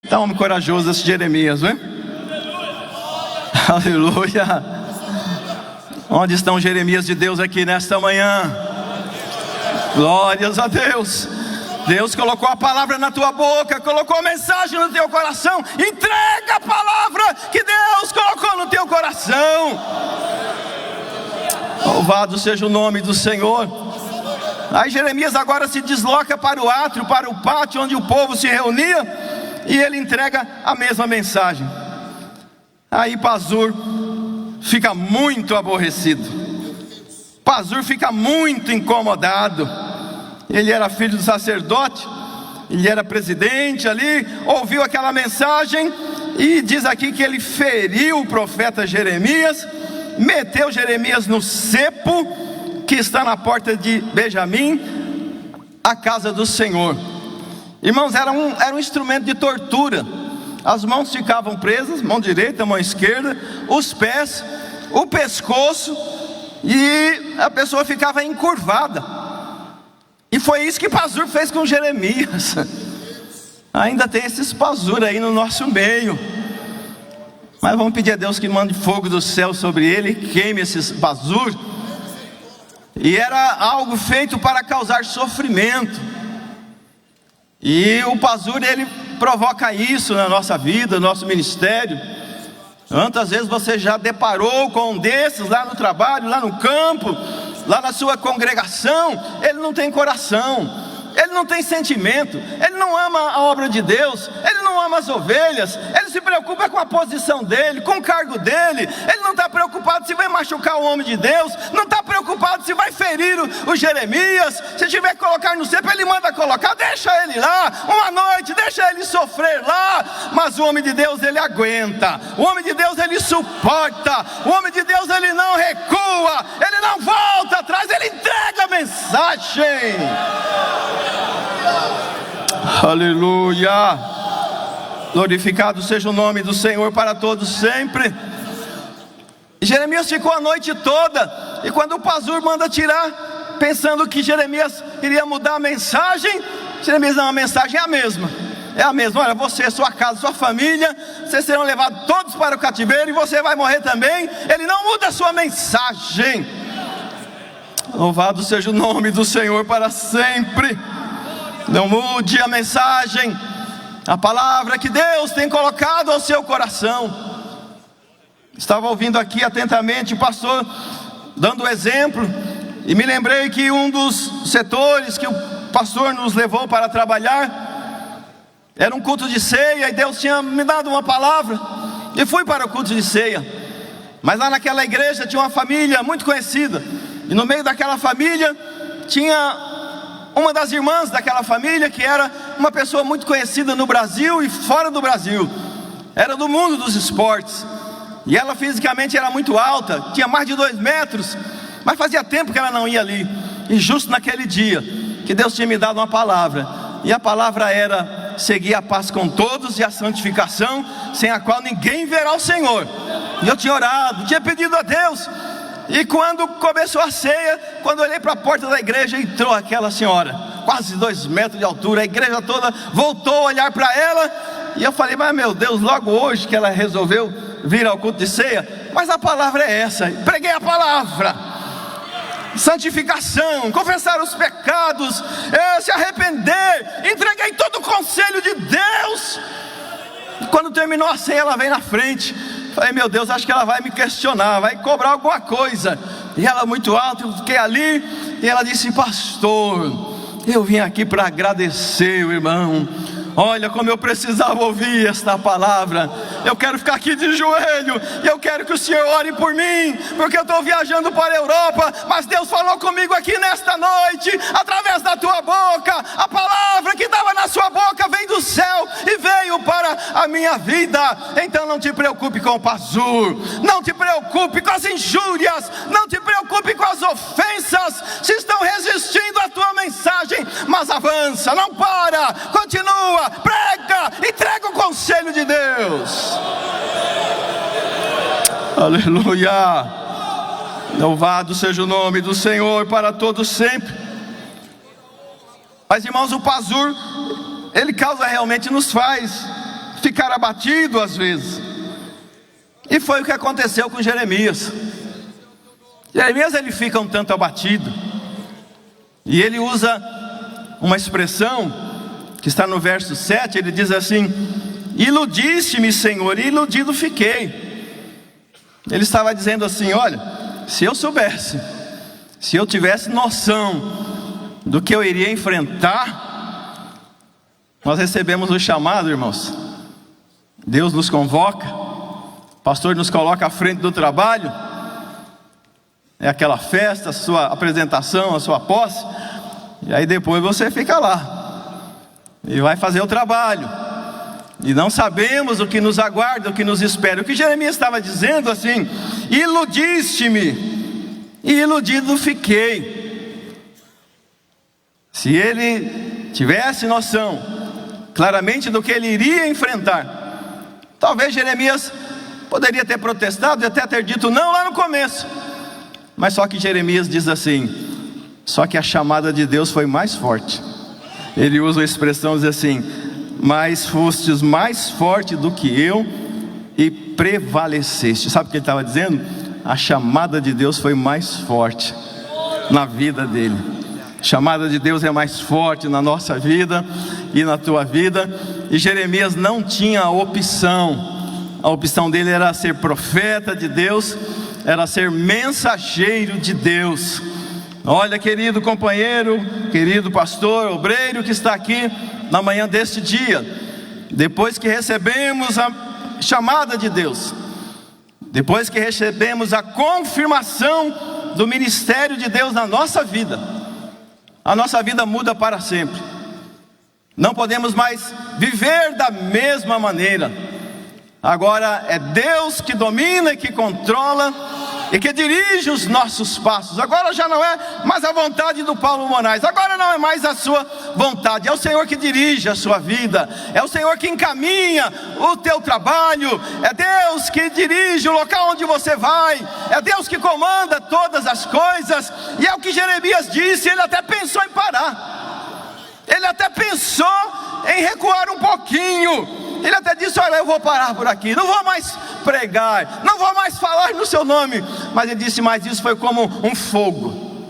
Tá um homem corajoso esse Jeremias, não é? Aleluia. Onde estão os Jeremias de Deus aqui nesta manhã? Glórias a Deus. Deus colocou a palavra na tua boca, colocou a mensagem no teu coração. Entrega a palavra que Deus colocou no teu coração. Louvado seja o nome do Senhor. Aí Jeremias agora se desloca para o átrio, para o pátio onde o povo se reunia, e ele entrega a mesma mensagem. Aí Pazur fica muito aborrecido, Pazur fica muito incomodado. Ele era filho do sacerdote, ele era presidente ali, ouviu aquela mensagem, e diz aqui que ele feriu o profeta Jeremias, meteu Jeremias no cepo que está na porta de Benjamim, a casa do Senhor. Irmãos, era um instrumento de tortura. As mãos ficavam presas, mão direita, mão esquerda, os pés, o pescoço, e a pessoa ficava encurvada. E foi isso que Pazur fez com Jeremias. Ainda tem esses Pazur aí no nosso meio. Mas vamos pedir a Deus que mande fogo do céu sobre ele, queime esses Pazur. E era algo feito para causar sofrimento. E o Pazur, ele provoca isso na nossa vida, no nosso ministério. Quantas vezes você já deparou com um desses lá no trabalho, lá no campo, lá na sua congregação? Ele não tem coração, ele não tem sentimento, ele não ama a obra de Deus, ele não ama as ovelhas, ele se preocupa com a posição dele, com o cargo dele. Ele não está preocupado se vai machucar o homem de Deus, não está preocupado se vai ferir o Jeremias. Se tiver que colocar no cepo, ele manda colocar, deixa ele lá, uma noite, deixa ele sofrer lá. Mas o homem de Deus, ele aguenta, o homem de Deus, ele suporta, o homem de Deus, ele não recua, ele não volta atrás, ele entrega a mensagem. Aleluia. Glorificado seja o nome do Senhor para todos sempre. Jeremias ficou a noite toda, e quando o Pazur manda tirar, pensando que Jeremias iria mudar a mensagem, Jeremias não, a mensagem é a mesma. É a mesma, olha, você, sua casa, sua família, vocês serão levados todos para o cativeiro, e você vai morrer também. Ele não muda a sua mensagem. Louvado seja o nome do Senhor para sempre. Não mude a mensagem, a palavra que Deus tem colocado ao seu coração. Estava ouvindo aqui atentamente o pastor dando exemplo, e me lembrei que um dos setores que o pastor nos levou para trabalhar era um culto de ceia, e Deus tinha me dado uma palavra, e fui para o culto de ceia. Mas lá naquela igreja tinha uma família muito conhecida, e no meio daquela família tinha uma das irmãs daquela família, que era uma pessoa muito conhecida no Brasil e fora do Brasil. Era do mundo dos esportes, e ela fisicamente era muito alta, tinha mais de 2 metros, mas fazia tempo que ela não ia ali. E justo naquele dia que Deus tinha me dado uma palavra, e a palavra era: seguir a paz com todos e a santificação, sem a qual ninguém verá o Senhor. E eu tinha orado, tinha pedido a Deus. E quando começou a ceia, quando eu olhei para a porta da igreja, entrou aquela senhora, quase 2 metros de altura. A igreja toda voltou a olhar para ela, e eu falei: mas meu Deus, logo hoje que ela resolveu vir ao culto de ceia. Mas a palavra é essa, preguei a palavra: santificação, confessar os pecados, se arrepender. Entreguei todo o conselho de Deus. Quando terminou a ceia, ela veio na frente. Falei: meu Deus, acho que ela vai me questionar, vai cobrar alguma coisa. E ela muito alta, eu fiquei ali, e ela disse: pastor, eu vim aqui para agradecer o irmão. Olha como eu precisava ouvir esta palavra. Eu quero ficar aqui de joelho, e eu quero que o Senhor ore por mim, porque eu estou viajando para a Europa. Mas Deus falou comigo aqui nesta noite, através da tua boca. A palavra que estava na sua boca veio do céu e veio para a minha vida. Então não te preocupe com o Pazur, não te preocupe com as injúrias, não te preocupe com as ofensas, se estão resistindo à tua mensagem. Mas avança, não para, continua, prega, entrega o conselho de Deus. Aleluia. Louvado seja o nome do Senhor para todos sempre. Mas irmãos, o Pazur, ele causa, realmente nos faz ficar abatido às vezes. E foi o que aconteceu com Jeremias. Jeremias, ele fica um tanto abatido, e ele usa uma expressão que está no verso 7, ele diz assim: iludiste-me, Senhor, e iludido fiquei. Ele estava dizendo assim: olha, se eu soubesse, se eu tivesse noção do que eu iria enfrentar. Nós recebemos o chamado, irmãos. Deus nos convoca, o pastor nos coloca à frente do trabalho. É aquela festa, a sua apresentação, a sua posse. E aí depois você fica lá e vai fazer o trabalho. E não sabemos o que nos aguarda, o que nos espera. O que Jeremias estava dizendo assim: iludiste-me, e iludido fiquei. Se ele tivesse noção claramente do que ele iria enfrentar, talvez Jeremias poderia ter protestado e até ter dito não lá no começo. Mas só que Jeremias diz assim: só que a chamada de Deus foi mais forte. Ele usa a expressão, diz assim: mas fostes mais forte do que eu e prevaleceste. Sabe o que ele estava dizendo? A chamada de Deus foi mais forte na vida dele. A chamada de Deus é mais forte na nossa vida e na tua vida. E Jeremias não tinha opção. A opção dele era ser profeta de Deus, era ser mensageiro de Deus. Olha, querido companheiro, querido pastor, obreiro que está aqui na manhã deste dia, depois que recebemos a chamada de Deus, depois que recebemos a confirmação do ministério de Deus na nossa vida, a nossa vida muda para sempre. Não podemos mais viver da mesma maneira. Agora é Deus que domina e que controla e que dirige os nossos passos. Agora já não é mais a vontade do Paulo Moraes, agora não é mais a sua vontade. É o Senhor que dirige a sua vida, é o Senhor que encaminha o teu trabalho, é Deus que dirige o local onde você vai, é Deus que comanda todas as coisas. E é o que Jeremias disse. Ele até pensou em parar, ele até pensou em recuar um pouquinho. Ele até disse: olha, eu vou parar por aqui, não vou mais pregar, não vou mais falar no seu nome. Mas ele disse: mas isso foi como um fogo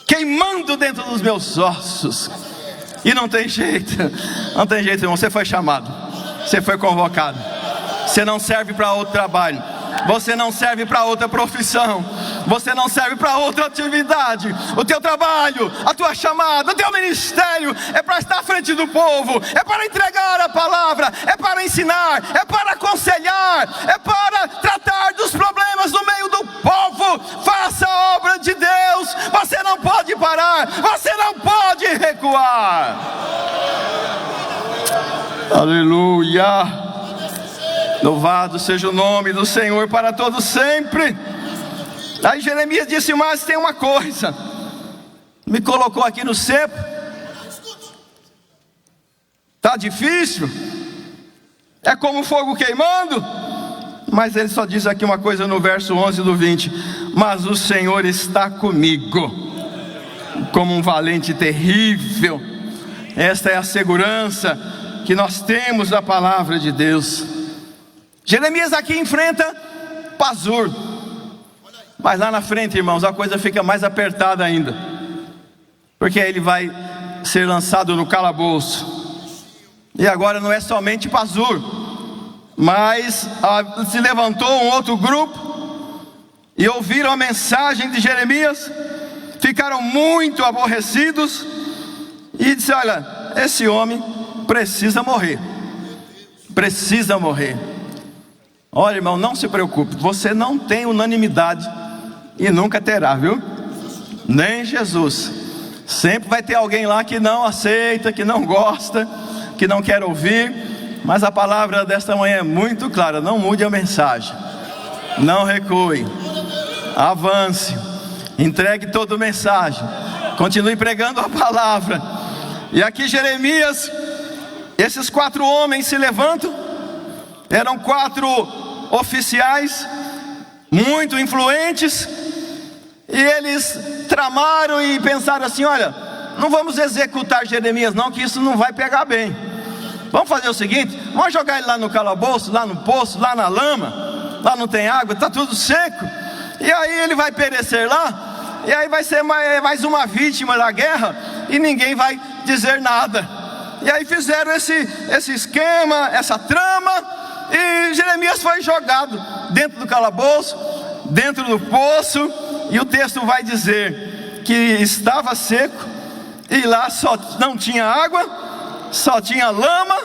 queimando dentro dos meus ossos. E não tem jeito, não tem jeito, irmão. Você foi chamado, você foi convocado. Você não serve para outro trabalho, você não serve para outra profissão, você não serve para outra atividade. O teu trabalho, a tua chamada, o teu ministério é para estar à frente do povo, é para entregar a palavra, é para ensinar, é para aconselhar, é para tratar dos problemas no meio do povo. Faça a obra de Deus. Você não pode parar, você não pode recuar. Aleluia. Louvado seja o nome do Senhor para todos sempre. Aí Jeremias disse: mas tem uma coisa, me colocou aqui no cepo, está difícil, é como fogo queimando. Mas ele só diz aqui uma coisa no verso 11 do 20: mas o Senhor está comigo, como um valente terrível. Esta é a segurança que nós temos da palavra de Deus. Jeremias aqui enfrenta Pazur, mas lá na frente, irmãos, a coisa fica mais apertada ainda, porque aí ele vai ser lançado no calabouço. E agora não é somente Pazur, mas se levantou um outro grupo e ouviram a mensagem de Jeremias, ficaram muito aborrecidos e disseram: olha, esse homem precisa morrer, precisa morrer. Olha, irmão, não se preocupe, você não tem unanimidade e nunca terá, viu? Nem Jesus. Sempre vai ter alguém lá que não aceita, que não gosta, que não quer ouvir. Mas a palavra desta manhã é muito clara: não mude a mensagem, não recue, avance, entregue toda a mensagem, continue pregando a palavra. E aqui Jeremias, esses 4 homens se levantam. Eram 4 oficiais muito influentes, e eles tramaram e pensaram assim: olha, não vamos executar Jeremias não, que isso não vai pegar bem. vamos fazer o seguinte, vamos jogar ele lá no calabouço, lá no poço, lá na lama, lá não tem água, está tudo seco, e aí ele vai perecer lá, e aí vai ser mais uma vítima da guerra, e ninguém vai dizer nada. E aí fizeram esse esquema, essa trama, e Jeremias foi jogado dentro do calabouço, dentro do poço, e o texto vai dizer que estava seco, e lá só não tinha água, só tinha lama,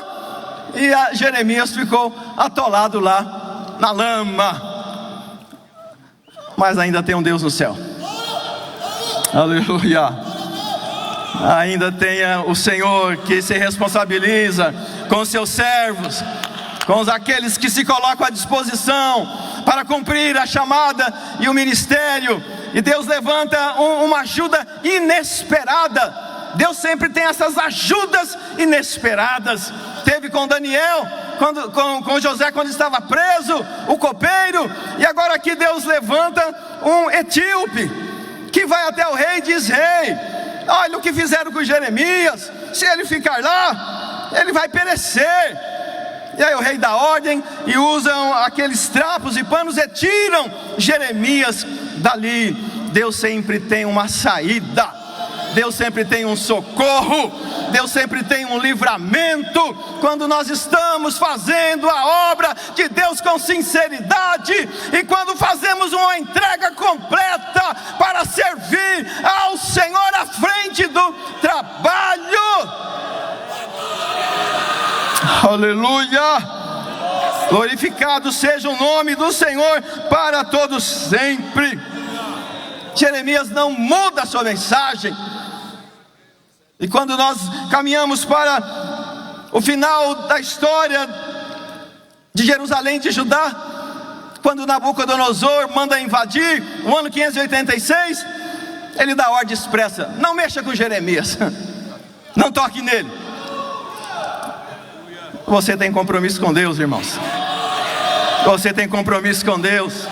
e Jeremias ficou atolado lá na lama. Mas ainda tem um Deus no céu, aleluia. Ainda tem o Senhor que se responsabiliza com os seus servos, com aqueles que se colocam à disposição para cumprir a chamada e o ministério. E Deus levanta uma ajuda inesperada. Deus sempre tem essas ajudas inesperadas. Teve com Daniel, com José quando estava preso, o copeiro. E agora aqui Deus levanta um etíope que vai até o rei e diz: rei, olha o que fizeram com Jeremias, se ele ficar lá, ele vai perecer. E aí o rei dá ordem, e usam aqueles trapos e panos e tiram Jeremias dali. Deus sempre tem uma saída, Deus sempre tem um socorro, Deus sempre tem um livramento, quando nós estamos fazendo a obra de Deus com sinceridade, e quando fazemos uma entrega completa para servir ao Senhor à frente do trabalho. Aleluia! Glorificado seja o nome do Senhor para todos sempre. Jeremias não muda a sua mensagem. E quando nós caminhamos para o final da história de Jerusalém, de Judá, quando Nabucodonosor manda invadir, no ano 586, ele dá ordem expressa: não mexa com Jeremias, não toque nele. Você tem compromisso com Deus, irmãos. Você tem compromisso com Deus.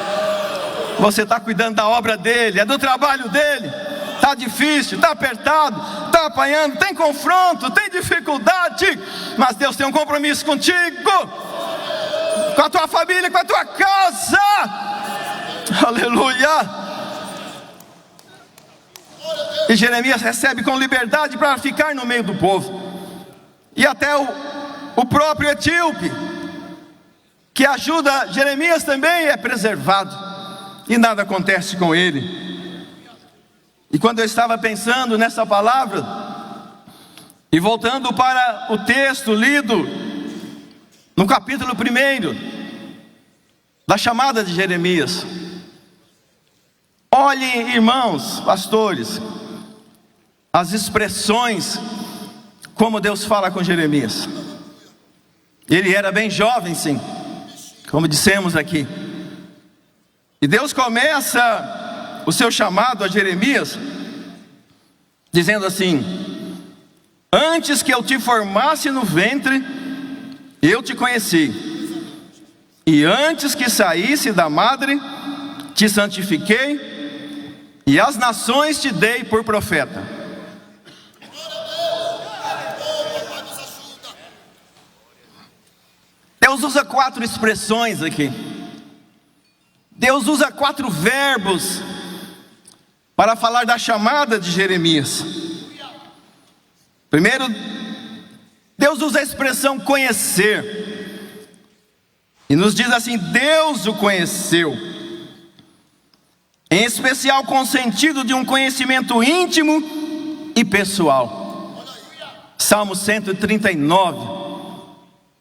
Você está cuidando da obra dele, é do trabalho dele. Está difícil, está apertado, está apanhando, tem confronto, tem dificuldade, mas Deus tem um compromisso contigo, com a tua família, com a tua casa. Aleluia. E Jeremias recebe com liberdade para ficar no meio do povo. E até o próprio etíope, que ajuda Jeremias, também é preservado, e nada acontece com ele. E quando eu estava pensando nessa palavra, e voltando para o texto lido no capítulo 1 da chamada de Jeremias, olhem, irmãos, pastores, as expressões como Deus fala com Jeremias. Ele era bem jovem, sim, como dissemos aqui. E Deus começa o seu chamado a Jeremias dizendo assim: antes que eu te formasse no ventre, eu te conheci, e antes que saísse da madre, te santifiquei, e as nações te dei por profeta. Deus usa 4 expressões aqui. Deus usa 4 verbos para falar da chamada de Jeremias. Primeiro, Deus usa a expressão conhecer, e nos diz assim: Deus o conheceu, em especial com o sentido de um conhecimento íntimo e pessoal. Salmo 139,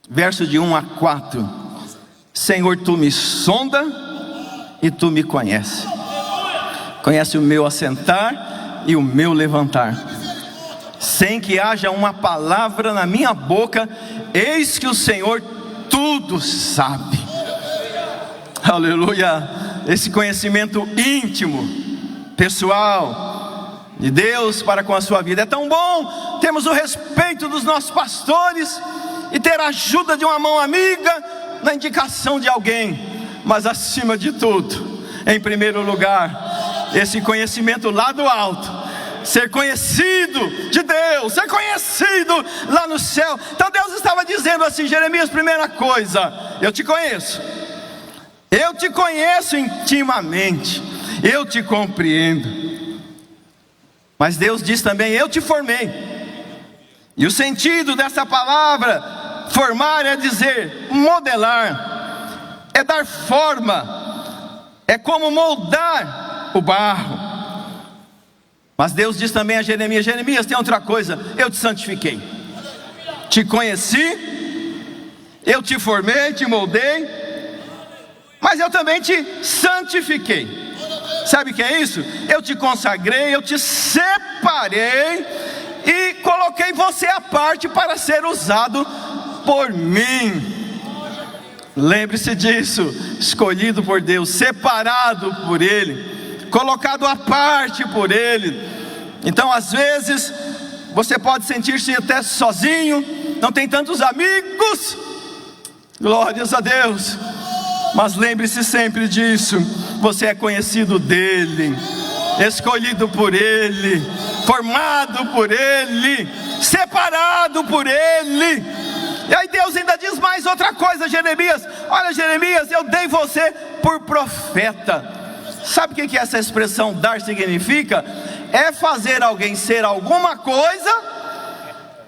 verso de 1 a 4. Senhor, tu me sonda e tu me conheces. Conhece o meu assentar e o meu levantar. Sem que haja uma palavra na minha boca, eis que o Senhor tudo sabe. Aleluia. Esse conhecimento íntimo, pessoal, de Deus para com a sua vida. É tão bom termos o respeito dos nossos pastores e ter a ajuda de uma mão amiga na indicação de alguém. Mas acima de tudo, em primeiro lugar, esse conhecimento lá do alto, ser conhecido de Deus, ser conhecido lá no céu. Então Deus estava dizendo assim: Jeremias, primeira coisa, eu te conheço intimamente, eu te compreendo. Mas Deus diz também: eu te formei. E o sentido dessa palavra formar é dizer, modelar, é dar forma, é como moldar o barro. Mas Deus diz também a Jeremias: Jeremias, tem outra coisa, eu te santifiquei, te conheci, eu te formei, te moldei, mas eu também te santifiquei. Sabe o que é isso? Eu te consagrei, eu te separei e coloquei você à parte para ser usado por mim. Lembre-se disso: escolhido por Deus, separado por Ele, colocado à parte por Ele. Então às vezes você pode sentir-se até sozinho, não tem tantos amigos, glórias a Deus, mas lembre-se sempre disso: você é conhecido dEle, escolhido por Ele, formado por Ele, separado por Ele. E aí Deus ainda diz mais outra coisa: Jeremias, olha Jeremias, eu dei você por profeta. Sabe o que essa expressão dar significa? É fazer alguém ser alguma coisa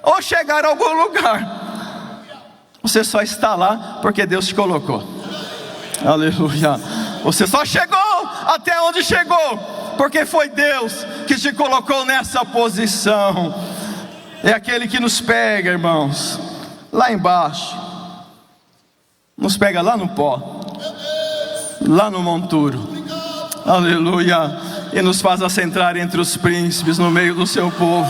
ou chegar a algum lugar. Você só está lá porque Deus te colocou. Aleluia. Você só chegou até onde chegou porque foi Deus que te colocou nessa posição. É aquele que nos pega, irmãos, lá embaixo, nos pega lá no pó, lá no monturo, aleluia, e nos faz assentar entre os príncipes no meio do seu povo.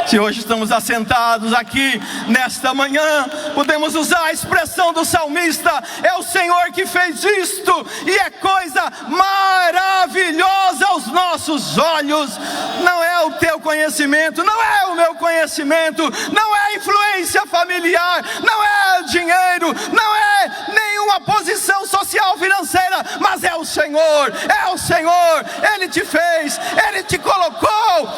Se hoje estamos assentados aqui nesta manhã, podemos usar a expressão do salmista: é o Senhor que fez isto, e é coisa maravilhosa aos nossos olhos. Não é o teu conhecimento, não é o meu conhecimento, não é influência familiar, não é dinheiro, não é nenhuma posição social financeira, mas é o Senhor, Ele te fez, Ele te colocou,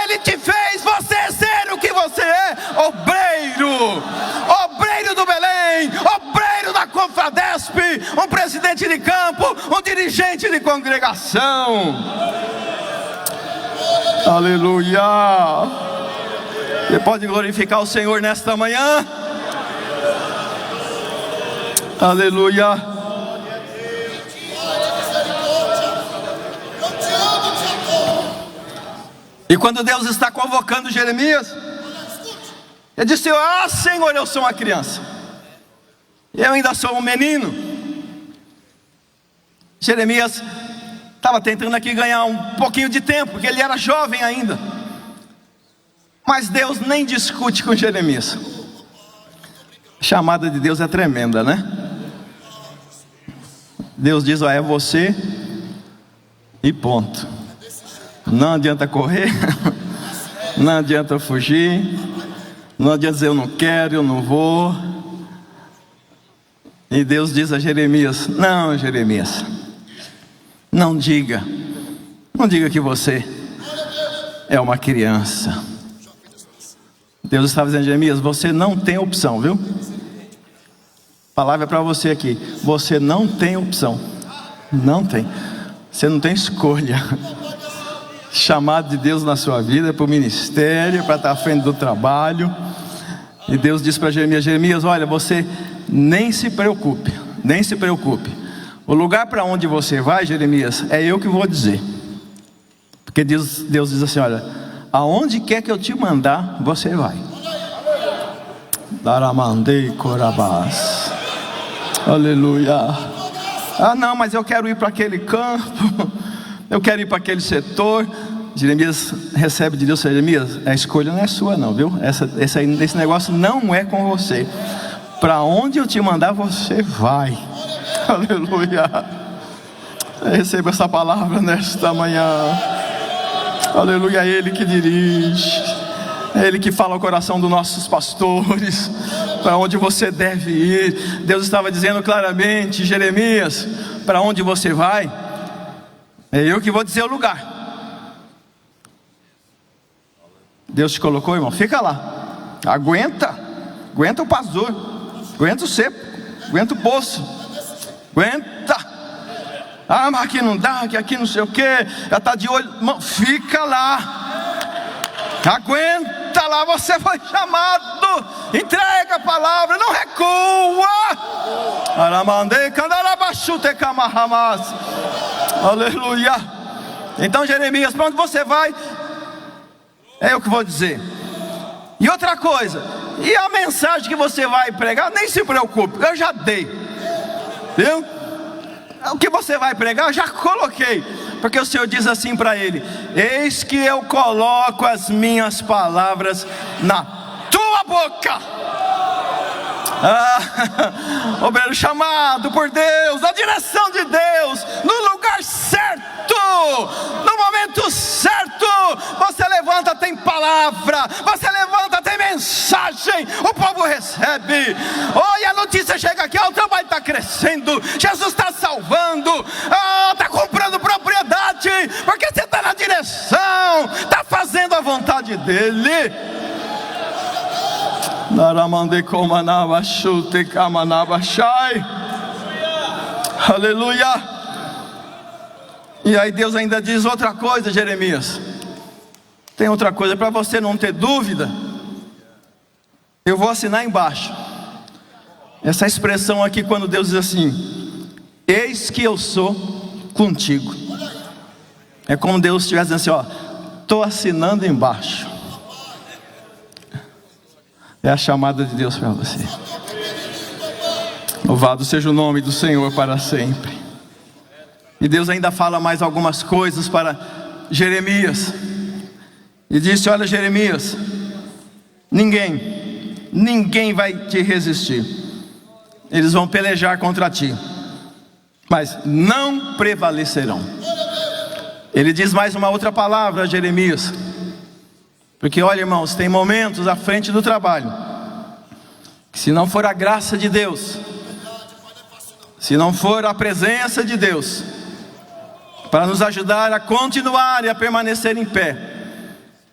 Ele te fez você ser o que você é: obreiro do Belém, obreiro da Confradesp, um presidente de campo, um dirigente de congregação. Aleluia. Você pode glorificar o Senhor nesta manhã? Aleluia. E quando Deus está convocando Jeremias, ele disse: ah, Senhor, eu sou uma criança, eu ainda sou um menino. Jeremias estava tentando aqui ganhar um pouquinho de tempo, porque ele era jovem ainda. Mas Deus nem discute com Jeremias. A chamada de Deus é tremenda, né? Deus diz: ó, é você e ponto. Não adianta correr, não adianta fugir, não adianta dizer eu não quero, eu não vou. E Deus diz a Jeremias: não, Jeremias, não diga que você é uma criança. Deus estava dizendo: Jeremias, você não tem opção, viu? A palavra é para você aqui: você não tem opção, não tem, você não tem escolha. Chamado de Deus na sua vida é para o ministério, para estar à frente do trabalho. E Deus disse para Jeremias: Jeremias, olha, você nem se preocupe, nem se preocupe. O lugar para onde você vai, Jeremias, é eu que vou dizer. Porque Deus diz assim: olha, aonde quer que eu te mandar, você vai. Daramandei corabás. Aleluia. Ah, não, mas eu quero ir para aquele campo, eu quero ir para aquele setor. Jeremias recebe de Deus: Jeremias, a escolha não é sua não, viu? Esse negócio não é com você. Para onde eu te mandar, você vai. Aleluia. Receba essa palavra nesta manhã. Aleluia. É Ele que dirige, é Ele que fala ao coração dos nossos pastores para onde você deve ir. Deus estava dizendo claramente: Jeremias, para onde você vai, é eu que vou dizer o lugar. Deus te colocou, irmão, fica lá. Aguenta o pastor, aguenta o cepo, aguenta o poço, aguenta. Ah, mas aqui não dá, que aqui não sei o que, já está de olho. Irmão, fica lá, aguenta lá, você foi chamado. Entrega a palavra, não recua. Aleluia. Então, Jeremias, para onde você vai? É eu que vou dizer. E outra coisa, e a mensagem que você vai pregar, nem se preocupe, eu já dei, viu? O que você vai pregar, eu já coloquei. Porque o Senhor diz assim para ele: eis que eu coloco as minhas palavras na tua boca. Obreiro chamado por Deus, na direção de Deus, no lugar certo, no momento certo. Você levanta, tem palavra, você levanta, tem mensagem, o povo recebe. E a notícia chega aqui: o trabalho está crescendo, Jesus está salvando, está comprando propriedade, porque você está na direção, está fazendo a vontade dele. Aleluia. E aí Deus ainda diz outra coisa, Jeremias. Tem outra coisa, para você não ter dúvida, eu vou assinar embaixo. Essa expressão aqui, quando Deus diz assim: eis que eu sou contigo, é como Deus estivesse dizendo assim: estou assinando embaixo. É a chamada de Deus para você. Louvado seja o nome do Senhor para sempre. E Deus ainda fala mais algumas coisas para Jeremias. E disse: olha, Jeremias, ninguém vai te resistir. Eles vão pelejar contra ti, mas não prevalecerão. Ele diz mais uma outra palavra a Jeremias. Porque olha, irmãos, tem momentos à frente do trabalho que, se não for a graça de Deus, se não for a presença de Deus para nos ajudar a continuar e a permanecer em pé,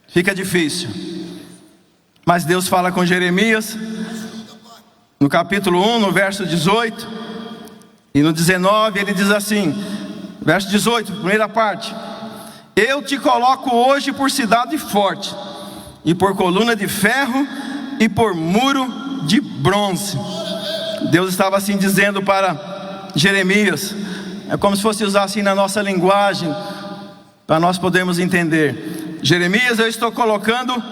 fica difícil. Mas Deus fala com Jeremias no capítulo 1, no verso 18 e no 19, ele diz assim, verso 18, primeira parte: eu te coloco hoje por cidade forte, e por coluna de ferro, e por muro de bronze. Deus estava assim dizendo para Jeremias. É como se fosse usar assim na nossa linguagem, para nós podermos entender. Jeremias, eu estou colocando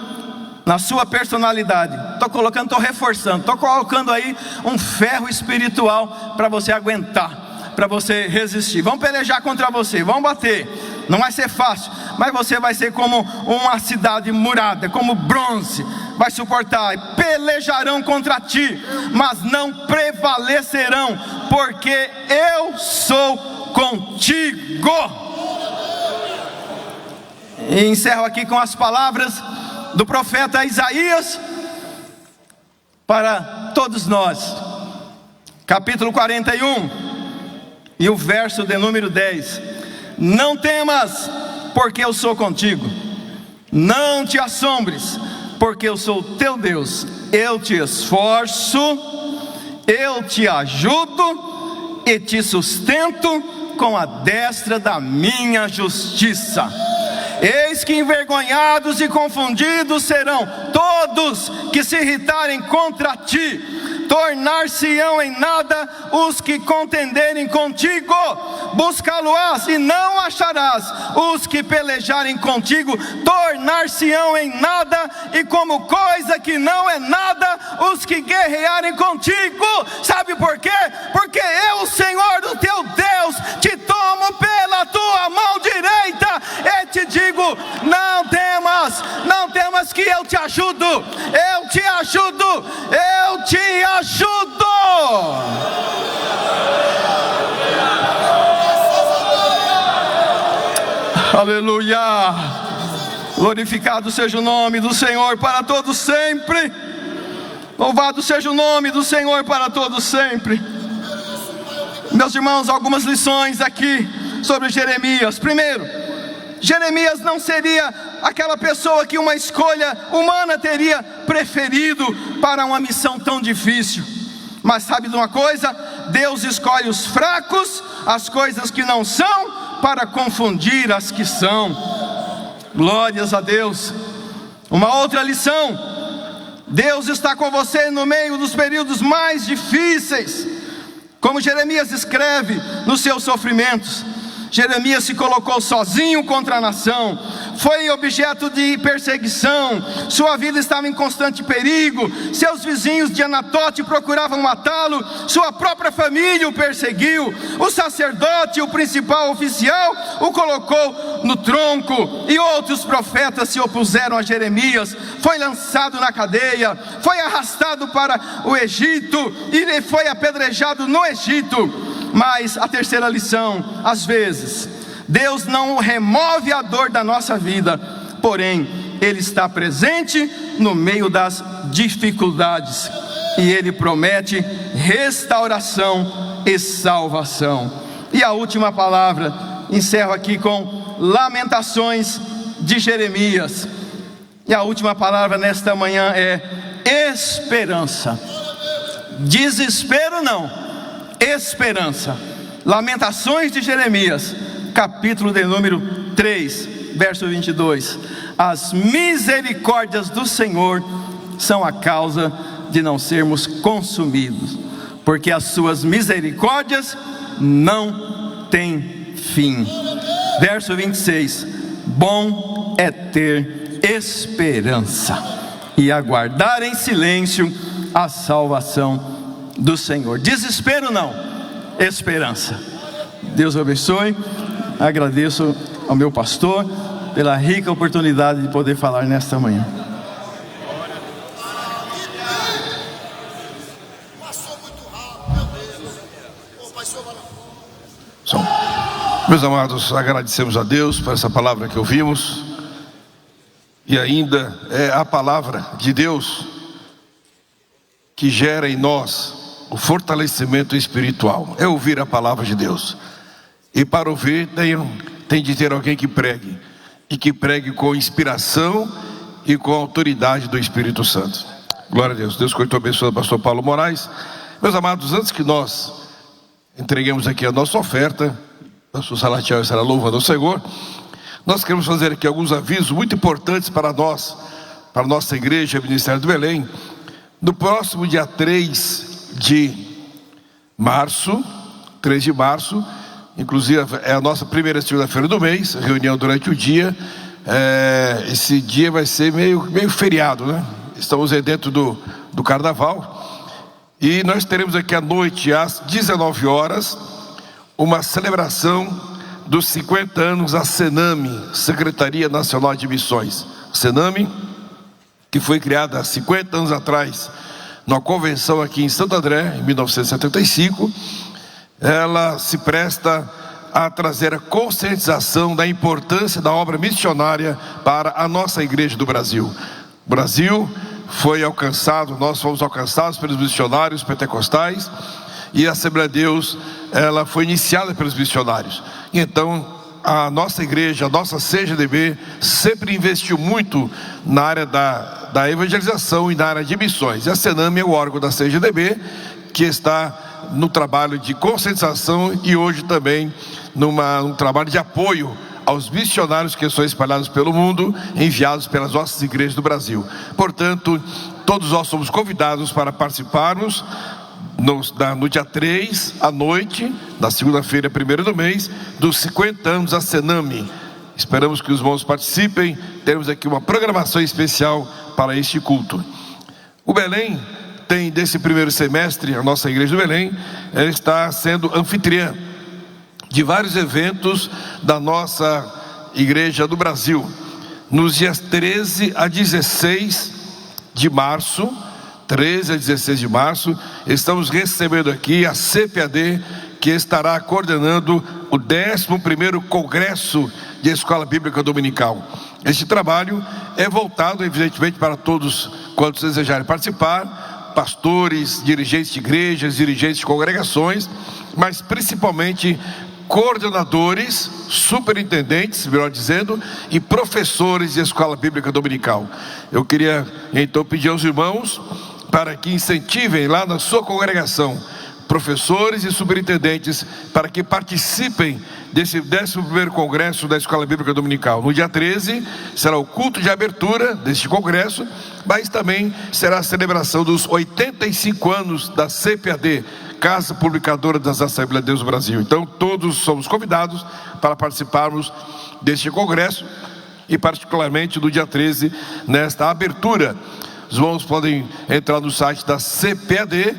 na sua personalidade, estou reforçando, estou colocando aí um ferro espiritual para você aguentar, para você resistir. Vão pelejar contra você, vão bater, não vai ser fácil, mas você vai ser como uma cidade murada, como bronze, vai suportar. Pelejarão contra ti, mas não prevalecerão, porque eu sou contigo. E encerro aqui com as palavras do profeta Isaías para todos nós, capítulo 41 e o verso de número 10: não temas, porque eu sou contigo. Não te assombres, porque eu sou teu Deus. Eu te esforço, eu te ajudo e te sustento com a destra da minha justiça. Eis que envergonhados e confundidos serão todos que se irritarem contra ti. Tornar-se-ão em nada os que contenderem contigo. Buscá-lo-ás e não acharás. Os que pelejarem contigo tornar-se-ão em nada, e como coisa que não é nada os que guerrearem contigo. Sabe por quê? Porque eu, o Senhor do teu Deus, te tomo pela tua mão direita e te digo: não temas, não temas, que eu te ajudo, eu te ajudo, eu te ajudo. Aleluia. Glorificado seja o nome do Senhor para todos sempre. Louvado seja o nome do Senhor para todos sempre. Meus irmãos, algumas lições aqui sobre Jeremias. Primeiro, Jeremias não seria aquela pessoa que uma escolha humana teria preferido para uma missão tão difícil. Mas sabe de uma coisa? Deus escolhe os fracos, as coisas que não são, para confundir as que são. Glórias a Deus. Uma outra lição: Deus está com você no meio dos períodos mais difíceis. Como Jeremias escreve nos seus sofrimentos, Jeremias se colocou sozinho contra a nação, foi objeto de perseguição, sua vida estava em constante perigo, seus vizinhos de Anatote procuravam matá-lo, sua própria família o perseguiu, o sacerdote, o principal oficial, o colocou no tronco, e outros profetas se opuseram a Jeremias, foi lançado na cadeia, foi arrastado para o Egito, e ele foi apedrejado no Egito. Mas a terceira lição: às vezes Deus não remove a dor da nossa vida, porém Ele está presente no meio das dificuldades, e Ele promete restauração e salvação. E a última palavra, encerro aqui com Lamentações de Jeremias, e a última palavra nesta manhã é esperança. Desespero não, esperança. Lamentações de Jeremias, capítulo de número 3, verso 22. As misericórdias do Senhor são a causa de não sermos consumidos, porque as suas misericórdias não têm fim. Verso 26. Bom é ter esperança e aguardar em silêncio a salvação do Senhor. Desespero não, esperança. Deus abençoe. Agradeço ao meu pastor pela rica oportunidade de poder falar nesta manhã. Meus amados, agradecemos a Deus por essa palavra que ouvimos, e ainda é a palavra de Deus que gera em nós o fortalecimento espiritual. É ouvir a palavra de Deus, e para ouvir tem de ter alguém que pregue, e que pregue com inspiração e com autoridade do Espírito Santo. Glória a Deus. Deus continue abençoando o pastor Paulo Moraes. Meus amados, antes que nós entreguemos aqui a nossa oferta, o pastor Salatiel estará louvando ao Senhor, nós queremos fazer aqui alguns avisos muito importantes para nós, para a nossa igreja, Ministério do Belém. No próximo dia 3 de março, inclusive é a nossa primeira segunda-feira do mês, reunião durante o dia. Esse dia vai ser meio feriado, né? Estamos aí dentro do carnaval, e nós teremos aqui à noite, às 19 horas, uma celebração dos 50 anos da Sename, Secretaria Nacional de Missões. Sename, que foi criada há 50 anos atrás, numa convenção aqui em Santo André, em 1975, ela se presta a trazer a conscientização da importância da obra missionária para a nossa igreja do Brasil. O Brasil foi alcançado, nós fomos alcançados pelos missionários pentecostais, e a Assembleia de Deus, ela foi iniciada pelos missionários. Então, a nossa igreja, a nossa CGDB, sempre investiu muito na área da evangelização e na área de missões. E a Sename é o órgão da CGDB que está no trabalho de conscientização, e hoje também num trabalho de apoio aos missionários que são espalhados pelo mundo, enviados pelas nossas igrejas do Brasil. Portanto, todos nós somos convidados para participarmos no dia 3, à noite, na segunda-feira, 1º do mês, dos 50 anos da Sename. Esperamos que os irmãos participem. Temos aqui uma programação especial para este culto. O Belém tem, desse primeiro semestre, a nossa igreja do Belém, ela está sendo anfitriã de vários eventos da nossa igreja do Brasil. Nos dias 13 a 16 de março, estamos recebendo aqui a CPAD, que estará coordenando o 11º Congresso de Escola Bíblica Dominical. Este trabalho é voltado, evidentemente, para todos quantos desejarem participar, pastores, dirigentes de igrejas, dirigentes de congregações, mas principalmente coordenadores, superintendentes, melhor dizendo, e professores de escola bíblica dominical. Eu queria então pedir aos irmãos para que incentivem lá na sua congregação professores e superintendentes para que participem desse 11º Congresso da Escola Bíblica Dominical. No dia 13 será o culto de abertura deste congresso, mas também será a celebração dos 85 anos da CPAD, Casa Publicadora das Assembleias de Deus do Brasil. Então todos somos convidados para participarmos deste congresso e particularmente no dia 13, nesta abertura. Os irmãos podem entrar no site da CPAD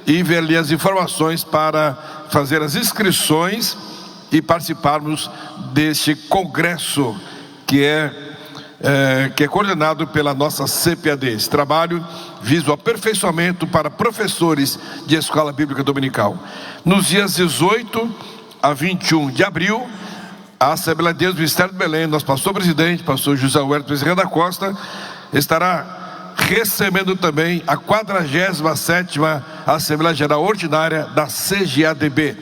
e ver ali as informações para fazer as inscrições e participarmos deste congresso que é coordenado pela nossa CPAD. Esse trabalho visa o aperfeiçoamento para professores de escola bíblica dominical. Nos dias 18 a 21 de abril, a Assembleia de Deus do Ministério de Belém, nosso pastor-presidente, pastor José Huerto Bezerra da Costa, estará recebendo também a 47ª Assembleia Geral Ordinária da CGADB.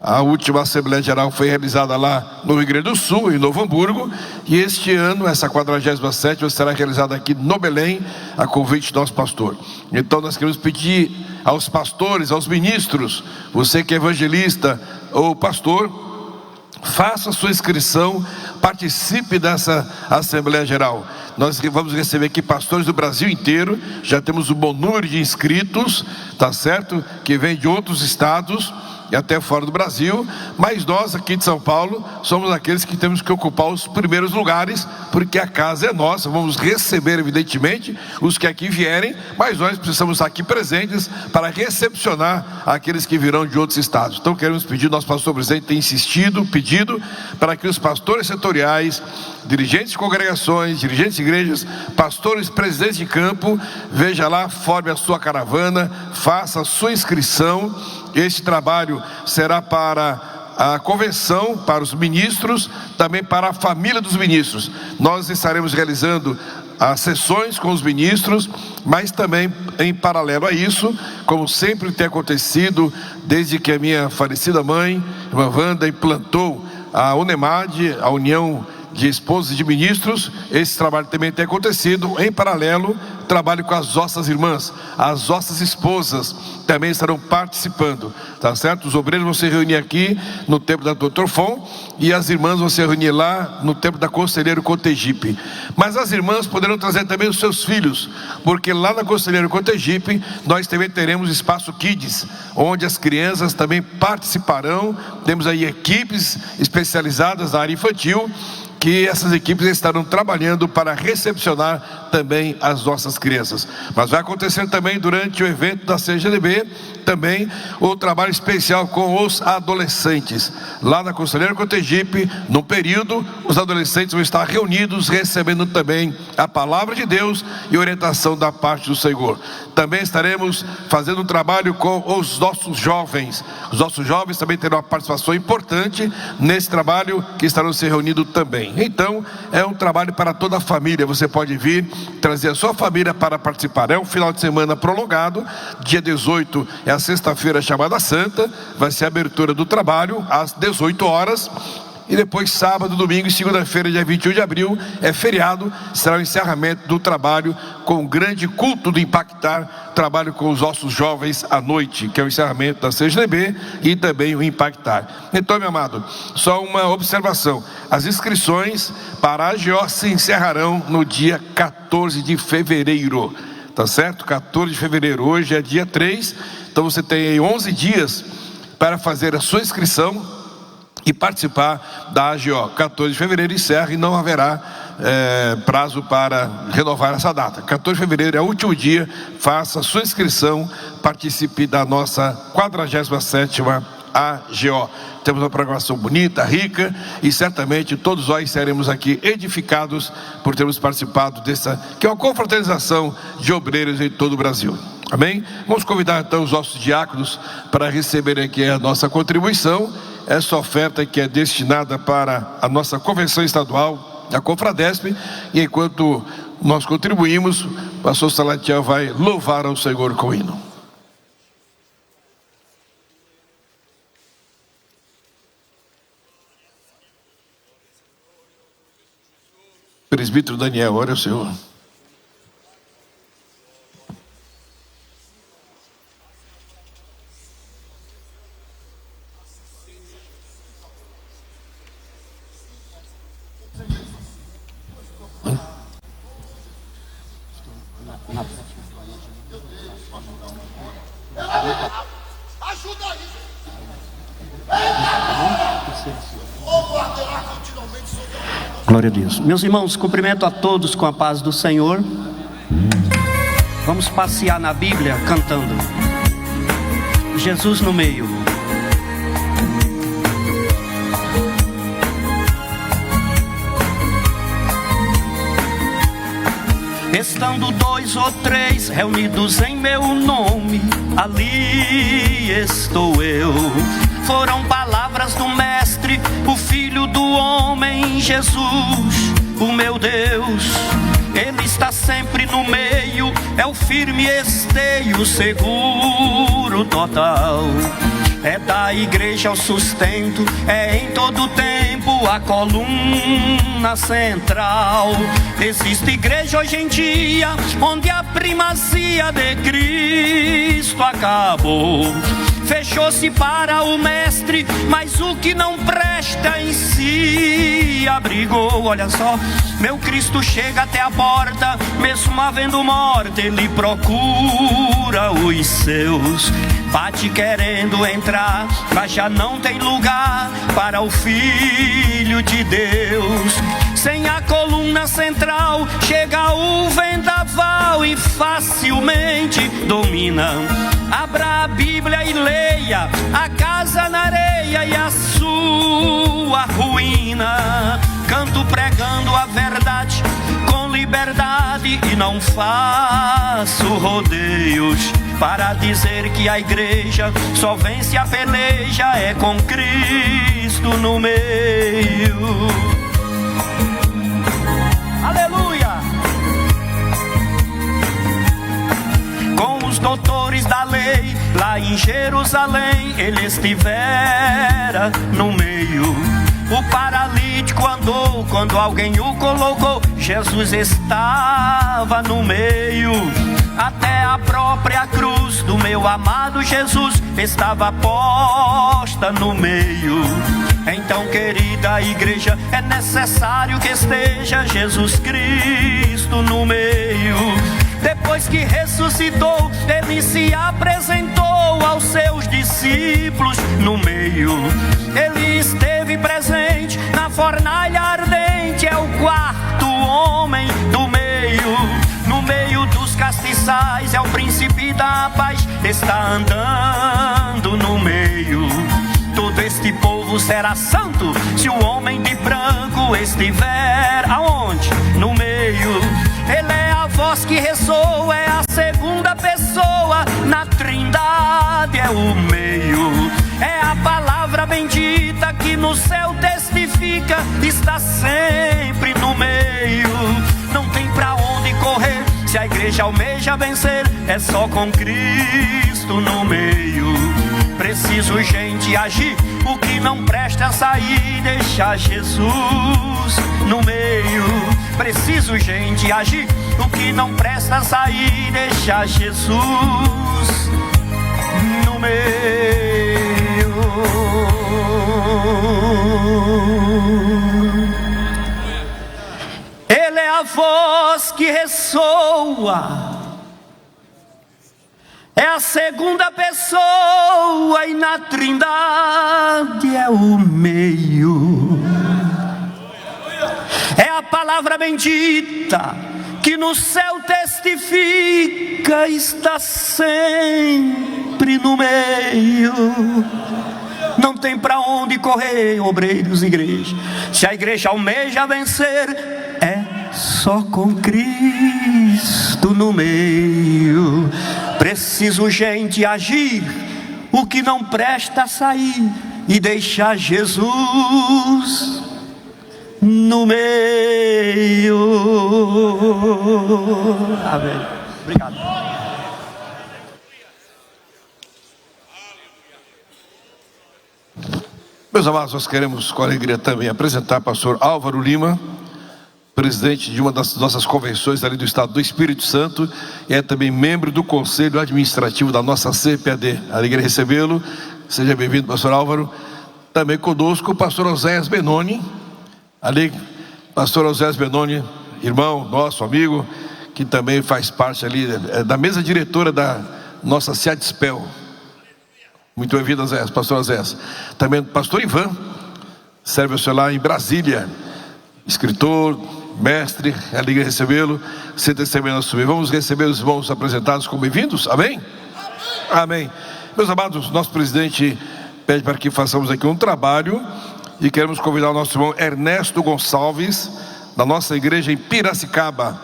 A última Assembleia Geral foi realizada lá no Rio Grande do Sul, em Novo Hamburgo, e este ano, essa 47ª será realizada aqui no Belém, a convite do nosso pastor. Então nós queremos pedir aos pastores, aos ministros, você que é evangelista ou pastor, faça a sua inscrição, participe dessa Assembleia Geral. Nós vamos receber aqui pastores do Brasil inteiro, já temos um bom número de inscritos, tá certo? Que vem de outros estados e até fora do Brasil, mas nós aqui de São Paulo somos aqueles que temos que ocupar os primeiros lugares, porque a casa é nossa. Vamos receber evidentemente os que aqui vierem, mas nós precisamos estar aqui presentes para recepcionar aqueles que virão de outros estados. Então queremos pedir, nosso pastor presidente tem pedido para que os pastores setoriais, dirigentes de congregações, dirigentes de igrejas, pastores, presidentes de campo, veja lá, forme a sua caravana, faça a sua inscrição. Este trabalho será para a convenção, para os ministros, também para a família dos ministros. Nós estaremos realizando as sessões com os ministros, mas também em paralelo a isso, como sempre tem acontecido desde que a minha falecida mãe, irmã Wanda, implantou a UNEMAD, a União de Esposas de Ministros, esse trabalho também tem acontecido. Em paralelo, trabalho com as nossas irmãs, as nossas esposas também estarão participando, tá certo? Os obreiros vão se reunir aqui no templo da Dr. Fon e as irmãs vão se reunir lá no templo da Conselheiro Cotegipe. Mas as irmãs poderão trazer também os seus filhos, porque lá na Conselheiro Cotegipe nós também teremos espaço Kids, onde as crianças também participarão. Temos aí equipes especializadas na área infantil, que essas equipes estarão trabalhando para recepcionar também as nossas crianças. Mas vai acontecer também durante o evento da CGDB, também o trabalho especial com os adolescentes. Lá na Conselheiro Cotegipe, no período, os adolescentes vão estar reunidos, recebendo também a palavra de Deus e orientação da parte do Senhor. Também estaremos fazendo um trabalho com os nossos jovens. Os nossos jovens também terão uma participação importante nesse trabalho, que estarão se reunindo também. Então, é um trabalho para toda a família. Você pode vir, trazer a sua família para participar. É um final de semana prolongado. Dia 18 é a sexta-feira chamada Santa. Vai ser a abertura do trabalho às 18 horas. E depois sábado, domingo e segunda-feira, dia 21 de abril, é feriado, será o encerramento do trabalho com um grande culto do Impactar, trabalho com os nossos jovens à noite, que é o encerramento da CGDB e também o Impactar. Então, meu amado, só uma observação: as inscrições para a AGO se encerrarão no dia 14 de fevereiro, tá certo? 14 de fevereiro, hoje é dia 3, então você tem aí 11 dias para fazer a sua inscrição e participar da AGO. 14 de fevereiro encerra e não haverá prazo para renovar essa data. 14 de fevereiro é o último dia. Faça a sua inscrição, participe da nossa 47ª AGO. Temos uma programação bonita, rica, e certamente todos nós seremos aqui edificados por termos participado dessa, que é uma confraternização de obreiros em todo o Brasil. Amém? Vamos convidar então os nossos diáconos para receberem aqui a nossa contribuição. Essa oferta que é destinada para a nossa convenção estadual, a Confradesp, e enquanto nós contribuímos, o pastor Salatiel vai louvar ao Senhor com o hino. Presbítero Daniel, ora o Senhor. Ajuda aí. Glória a Deus. Meus irmãos, cumprimento a todos com a paz do Senhor. Vamos passear na Bíblia cantando Jesus no meio. Estando 2 ou 3 reunidos em meu nome, ali estou eu. Foram palavras do Mestre, o Filho do homem, Jesus, o meu Deus. Ele está sempre no meio, é o firme esteio, seguro total. É da igreja o sustento, é em todo tempo a coluna central. Existe igreja hoje em dia, onde a primazia de Cristo acabou. Fechou-se para o mestre, mas o que não presta em si abrigou. Olha só, meu Cristo chega até a porta, mesmo havendo morte, ele procura os seus. Bate querendo entrar, mas já não tem lugar para o Filho de Deus. Sem a coluna central, chega o vendaval e facilmente domina. Abra a Bíblia e leia, a casa na areia e a sua ruína. Canto pregando a verdade com liberdade e não faço rodeios para dizer que a igreja só vence a peleja é com Cristo no meio. Aleluia! Com os doutores da lei, lá em Jerusalém, ele estivera no meio. O paralítico andou quando alguém o colocou, Jesus estava no meio. Até a própria cruz do meu amado Jesus estava posta no meio. Então, querida igreja, é necessário que esteja Jesus Cristo no meio. Depois que ressuscitou, ele se apresentou aos seus discípulos no meio. Ele esteve presente na fornalha ardente, é o quarto homem do meio. No meio dos castiçais, é o príncipe da paz, está andando no meio. Todo este povo será santo se o homem de branco estiver aonde? No meio. Ele é a voz que ressoa, é a segunda pessoa na trindade, é o meio. É a palavra bendita que no céu testifica, está sempre no meio. Não tem pra onde correr, se a igreja almeja vencer, é só com Cristo no meio. Preciso gente agir, o que não presta sair, deixa Jesus no meio. Preciso gente agir, o que não presta sair, deixa Jesus no meio. Ele é a voz que ressoa, é a segunda pessoa e na trindade é o meio. É a palavra bendita que no céu testifica, está sempre no meio. Não tem para onde correr, obreiros e igreja. Se a igreja almeja vencer, é só com Cristo no meio. Preciso gente agir, o que não presta sair, e deixar Jesus no meio. Amém. Obrigado. Meus amados, nós queremos com alegria também apresentar o pastor Álvaro Lima, presidente de uma das nossas convenções ali do estado do Espírito Santo, e é também membro do conselho administrativo da nossa CPAD. Alegria recebê-lo. Seja bem-vindo, pastor Álvaro. Também conosco o pastor Oséias Benoni, ali, pastor Oséias Benoni, irmão nosso, amigo, que também faz parte ali da mesa diretora da nossa CEADSPEL. Muito bem-vindo, Oséias, pastor Oséias. Também o pastor Ivan, serve o senhor lá em Brasília, escritor, mestre, alegria recebê-lo. Senta-se também nosso meio. Vamos receber os irmãos apresentados como bem-vindos, amém? Amém. Meus amados, nosso presidente pede para que façamos aqui um trabalho e queremos convidar o nosso irmão Ernesto Gonçalves, da nossa igreja em Piracicaba.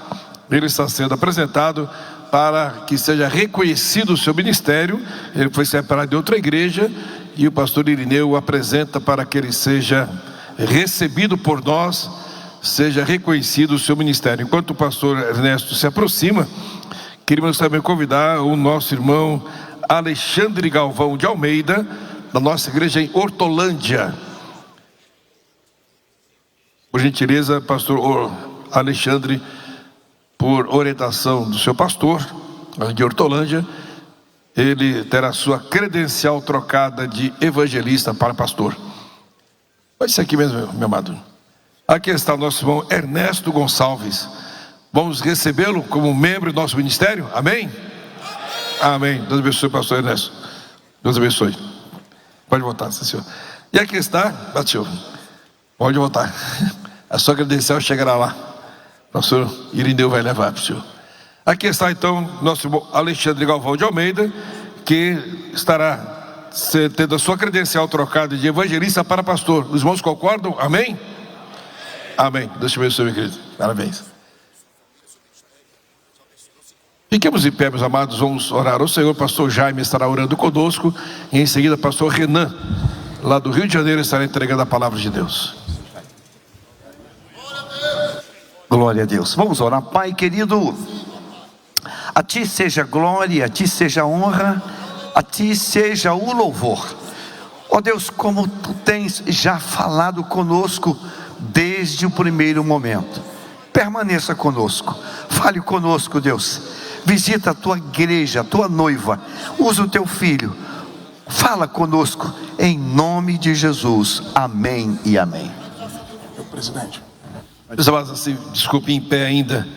Ele está sendo apresentado para que seja reconhecido o seu ministério. Ele foi separado de outra igreja e o pastor Irineu o apresenta para que ele seja recebido por nós, seja reconhecido o seu ministério. Enquanto o pastor Ernesto se aproxima, queríamos também convidar o nosso irmão Alexandre Galvão de Almeida, da nossa igreja em Hortolândia. Por gentileza, pastor Alexandre, por orientação do seu pastor de Hortolândia, ele terá sua credencial trocada de evangelista para pastor. Pode ser aqui mesmo, meu amado. Aqui está o nosso irmão Ernesto Gonçalves. Vamos recebê-lo como membro do nosso ministério? Amém? Amém. Deus abençoe, pastor Ernesto. Deus abençoe. Pode voltar, senhor. E aqui está, senhor. Pode voltar. A sua credencial chegará lá. O pastor Irineu vai levar para o senhor. Aqui está então nosso irmão Alexandre Galvão de Almeida, que estará tendo a sua credencial trocada de evangelista para pastor. Os irmãos concordam? Amém? Amém. Deus te abençoe, meu querido. Parabéns. Fiquemos em pé, meus amados, vamos orar. O Senhor, pastor Jaime estará orando conosco, e em seguida pastor Renan, lá do Rio de Janeiro, estará entregando a palavra de Deus. Glória a Deus. Vamos orar. Pai querido, a Ti seja glória, a Ti seja honra, a Ti seja o louvor. Ó Deus, como Tu tens já falado conosco desde o primeiro momento, permaneça conosco, fale conosco, Deus. Visita a Tua igreja, a Tua noiva, usa o Teu filho, fala conosco, em nome de Jesus, amém e amém. Presidente, meus amados, assim, desculpe, em pé ainda,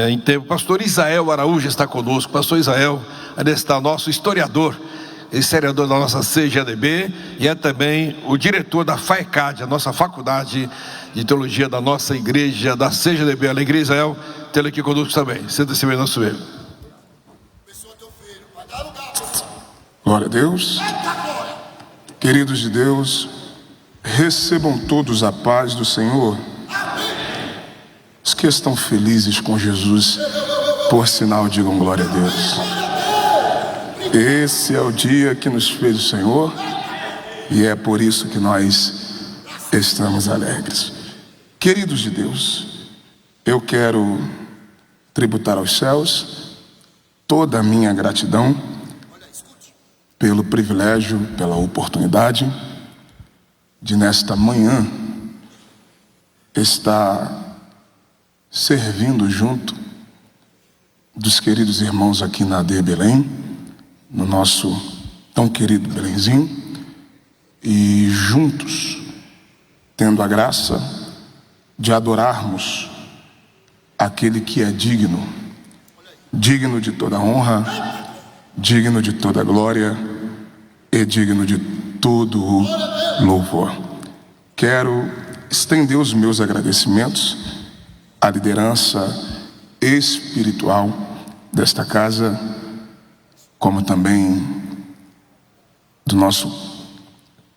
em tempo. Pastor Isael Araújo está conosco. Pastor Isael, ali está nosso historiador, historiador da nossa CGADB, e é também o diretor da FAECAD, a nossa faculdade de teologia da nossa igreja, da CGADB. Alegria, Isael, tê-lo aqui conosco também. Senta-se bem, nosso erro. Glória a Deus. Queridos de Deus, recebam todos a paz do Senhor. Os que estão felizes com Jesus, por sinal, digam glória a Deus. Esse é o dia que nos fez o Senhor, e é por isso que nós estamos alegres. Queridos de Deus, eu quero tributar aos céus toda a minha gratidão pelo privilégio, pela oportunidade de nesta manhã estar servindo junto dos queridos irmãos aqui na AD Belém, no nosso tão querido Belenzinho, e juntos tendo a graça de adorarmos aquele que é digno de toda honra, digno de toda glória e digno de todo o louvor. Quero estender os meus agradecimentos à liderança espiritual desta casa, como também do nosso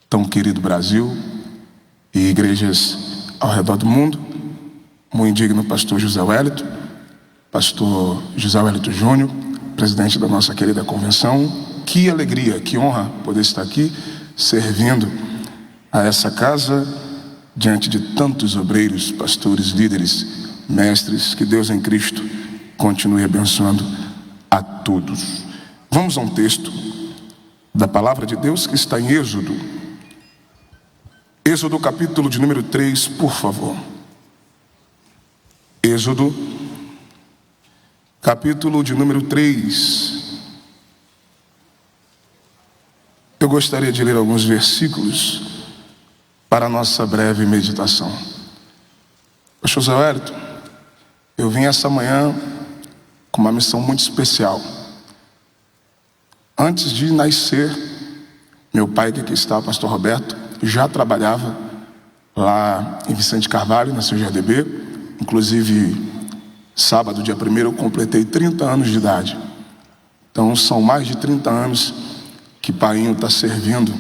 tão querido Brasil e igrejas ao redor do mundo. Muito digno pastor José Wellington Júnior, presidente da nossa querida convenção. Que alegria, que honra poder estar aqui servindo a essa casa diante de tantos obreiros, pastores, líderes, mestres. Que Deus em Cristo continue abençoando a todos. Vamos a um texto da palavra de Deus que está em Êxodo capítulo de número 3, por favor. Êxodo, capítulo de número 3. Eu gostaria de ler alguns versículos para a nossa breve meditação. Pastor Zé Wellington, eu vim essa manhã com uma missão muito especial. Antes de nascer, meu pai, que aqui está, o pastor Roberto, já trabalhava lá em Vicente Carvalho, na CGDB. Inclusive, sábado, dia 1º, eu completei 30 anos de idade. Então, são mais de 30 anos que Painho está servindo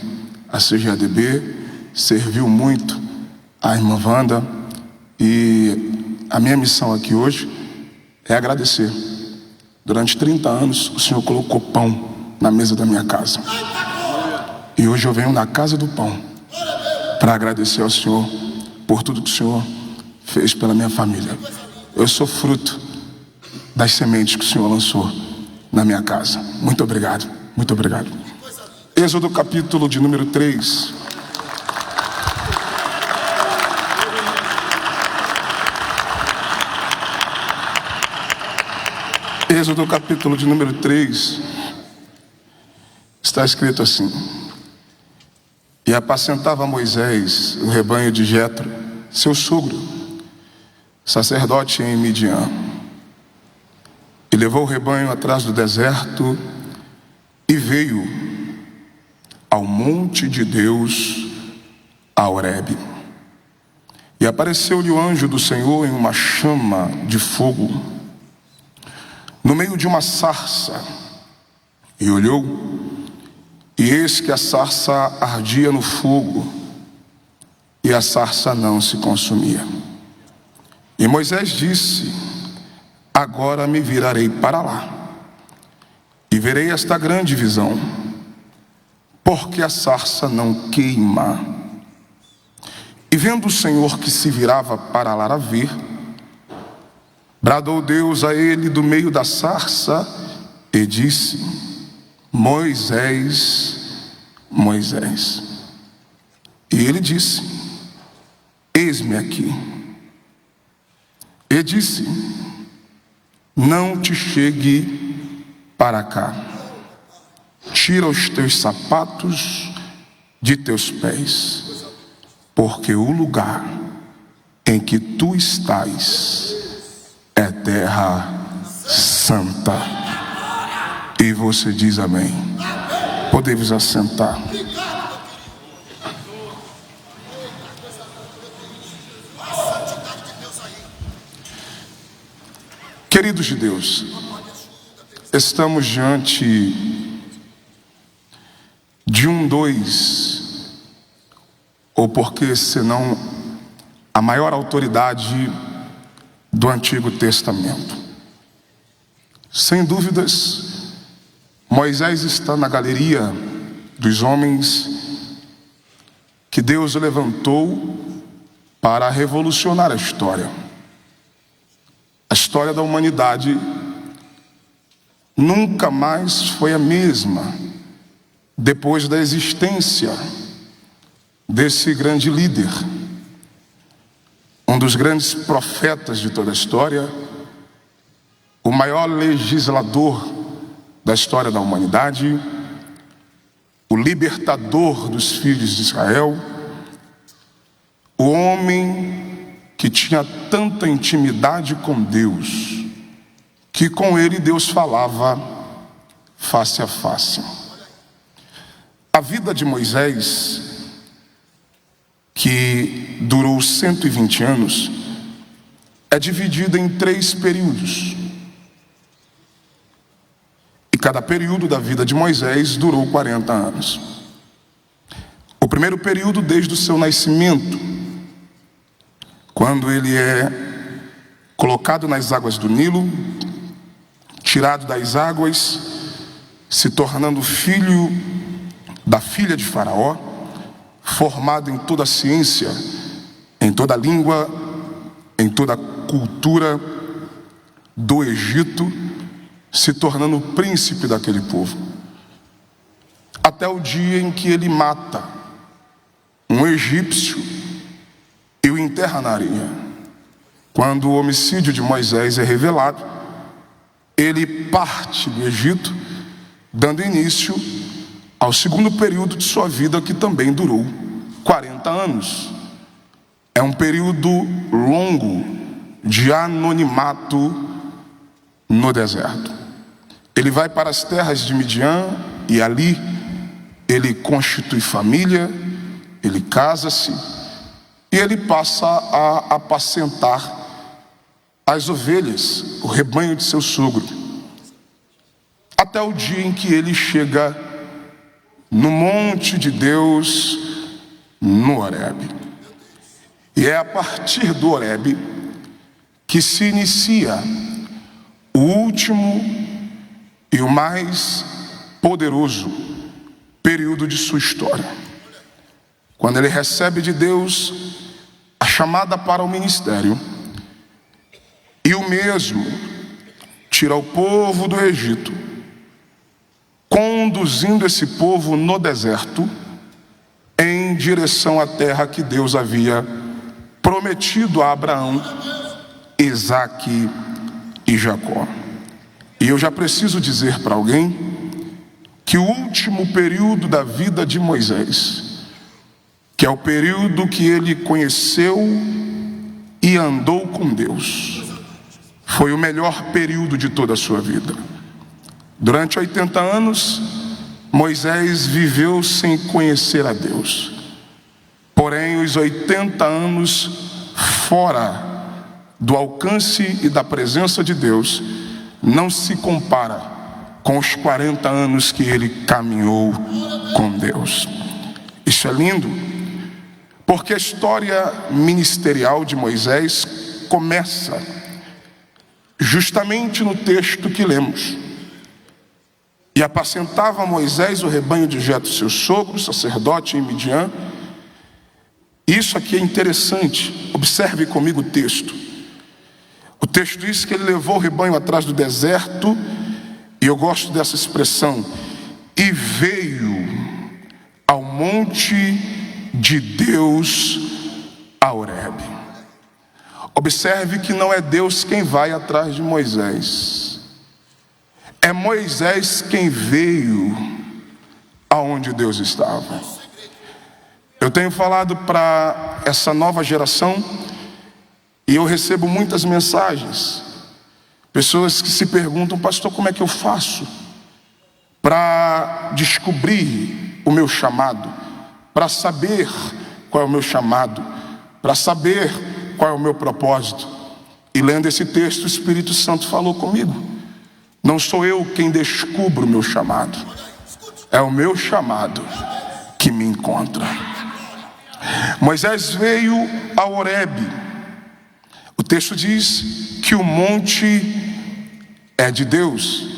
a CGADB, serviu muito a irmã Wanda, e a minha missão aqui hoje é agradecer. Durante 30 anos, o Senhor colocou pão na mesa da minha casa. E hoje eu venho na casa do pão para agradecer ao Senhor por tudo que o Senhor fez pela minha família. Eu sou fruto das sementes que o Senhor lançou na minha casa. Muito obrigado, muito obrigado. Êxodo capítulo de número 3. Êxodo capítulo de número 3. Está escrito assim: E apacentava Moisés o rebanho de Jetro, seu sogro, sacerdote em Midian. E levou o rebanho atrás do deserto e veio ao monte de Deus, a Horebe. E apareceu-lhe o anjo do Senhor em uma chama de fogo, no meio de uma sarça. E olhou, e eis que a sarça ardia no fogo, e a sarça não se consumia. E Moisés disse: Agora me virarei para lá, e verei esta grande visão, porque a sarça não queima. E vendo o Senhor que se virava para lá a ver, bradou Deus a ele do meio da sarça e disse: Moisés, Moisés. E ele disse: Eis-me aqui. E disse: Não te chegue para cá. Tira os teus sapatos de teus pés, porque o lugar em que tu estás é terra santa. E você diz amém. Podemos assentar. Queridos de Deus, estamos diante de ou porque senão a maior autoridade do Antigo Testamento. Sem dúvidas, Moisés está na galeria dos homens que Deus levantou para revolucionar a história. A história da humanidade nunca mais foi a mesma depois da existência desse grande líder, um dos grandes profetas de toda a história, o maior legislador da história da humanidade, o libertador dos filhos de Israel, o homem que tinha tanta intimidade com Deus, que com ele Deus falava face a face. A vida de Moisés, que durou 120 anos, é dividida em 3 períodos. E cada período da vida de Moisés durou 40 anos. O primeiro período desde o seu nascimento, quando ele é colocado nas águas do Nilo, tirado das águas, se tornando filho da filha de Faraó, formado em toda a ciência, em toda a língua, em toda a cultura do Egito, se tornando o príncipe daquele povo. Até o dia em que ele mata um egípcio e o enterra na areia. Quando o homicídio de Moisés é revelado, ele parte do Egito, dando início ao segundo período de sua vida, que também durou 40 anos. É um período longo de anonimato no deserto. Ele vai para as terras de Midian e ali ele constitui família, ele casa-se e ele passa a apacentar as ovelhas, o rebanho de seu sogro, até o dia em que ele chega no monte de Deus, no Horebe. E é a partir do Horebe que se inicia o último e o mais poderoso período de sua história, quando ele recebe de Deus a chamada para o ministério, e o mesmo tira o povo do Egito, conduzindo esse povo no deserto em direção à terra que Deus havia prometido a Abraão, Isaque e Jacó. E eu já preciso dizer para alguém que o último período da vida de Moisés, que é o período que ele conheceu e andou com Deus, foi o melhor período de toda a sua vida. Durante 80 anos, Moisés viveu sem conhecer a Deus. Porém, os 80 anos fora do alcance e da presença de Deus não se compara com os 40 anos que ele caminhou com Deus. Isso é lindo, porque a história ministerial de Moisés começa justamente no texto que lemos. E apacentava Moisés o rebanho de Jetro, seu sogro, sacerdote em Midian. Isso aqui é interessante, observe comigo o texto. O texto diz que ele levou o rebanho atrás do deserto, e eu gosto dessa expressão, e veio ao monte de Deus, a Horebe. Observe que não é Deus quem vai atrás de Moisés, é Moisés quem veio aonde Deus estava. Eu tenho falado para essa nova geração e eu recebo muitas mensagens, pessoas que se perguntam: pastor, como é que eu faço para descobrir o meu chamado, para saber qual é o meu chamado, para saber qual é o meu propósito? E lendo esse texto, o Espírito Santo falou comigo: não sou eu quem descubro o meu chamado, é o meu chamado que me encontra. Moisés veio a Horebe. O texto diz que o monte é de Deus,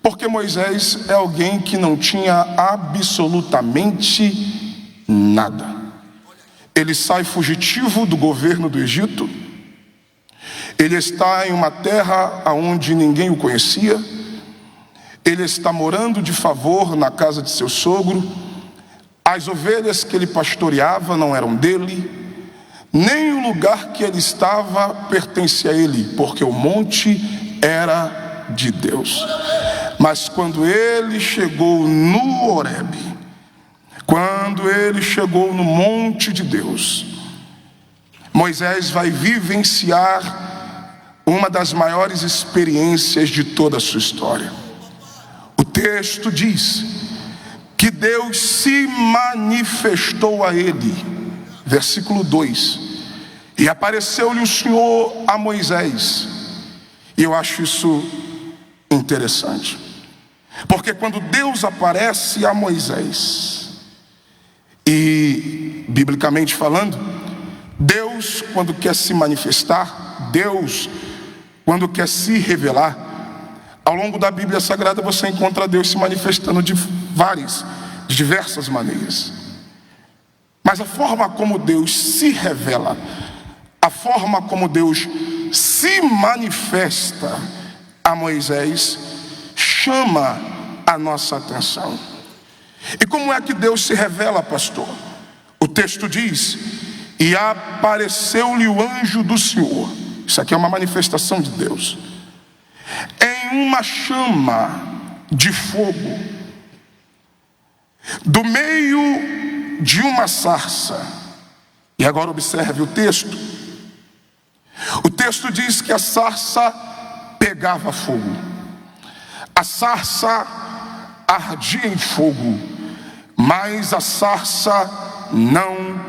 porque Moisés é alguém que não tinha absolutamente nada. Ele sai fugitivo do governo do Egito. Ele está em uma terra onde ninguém o conhecia. Ele está morando de favor na casa de seu sogro. As ovelhas que ele pastoreava não eram dele, nem o lugar que ele estava pertencia a ele, porque o monte era de Deus. Mas quando ele chegou no Horebe, quando ele chegou no monte de Deus, Moisés vai vivenciar uma das maiores experiências de toda a sua história. O texto diz que Deus se manifestou a ele, versículo 2, e apareceu-lhe o Senhor a Moisés. E eu acho isso interessante, porque quando Deus aparece a Moisés, e biblicamente falando, Deus, quando quer se manifestar, Deus, quando quer se revelar, ao longo da Bíblia Sagrada você encontra Deus se manifestando de diversas maneiras. Mas a forma como Deus se revela, a forma como Deus se manifesta a Moisés, chama a nossa atenção. E como é que Deus se revela, pastor? O texto diz: e apareceu-lhe o anjo do Senhor. isso aqui é uma manifestação de Deus, em uma chama de fogo, do meio de uma sarça. E agora observe o texto. O texto diz que a sarça pegava fogo. A sarça ardia em fogo, mas a sarça não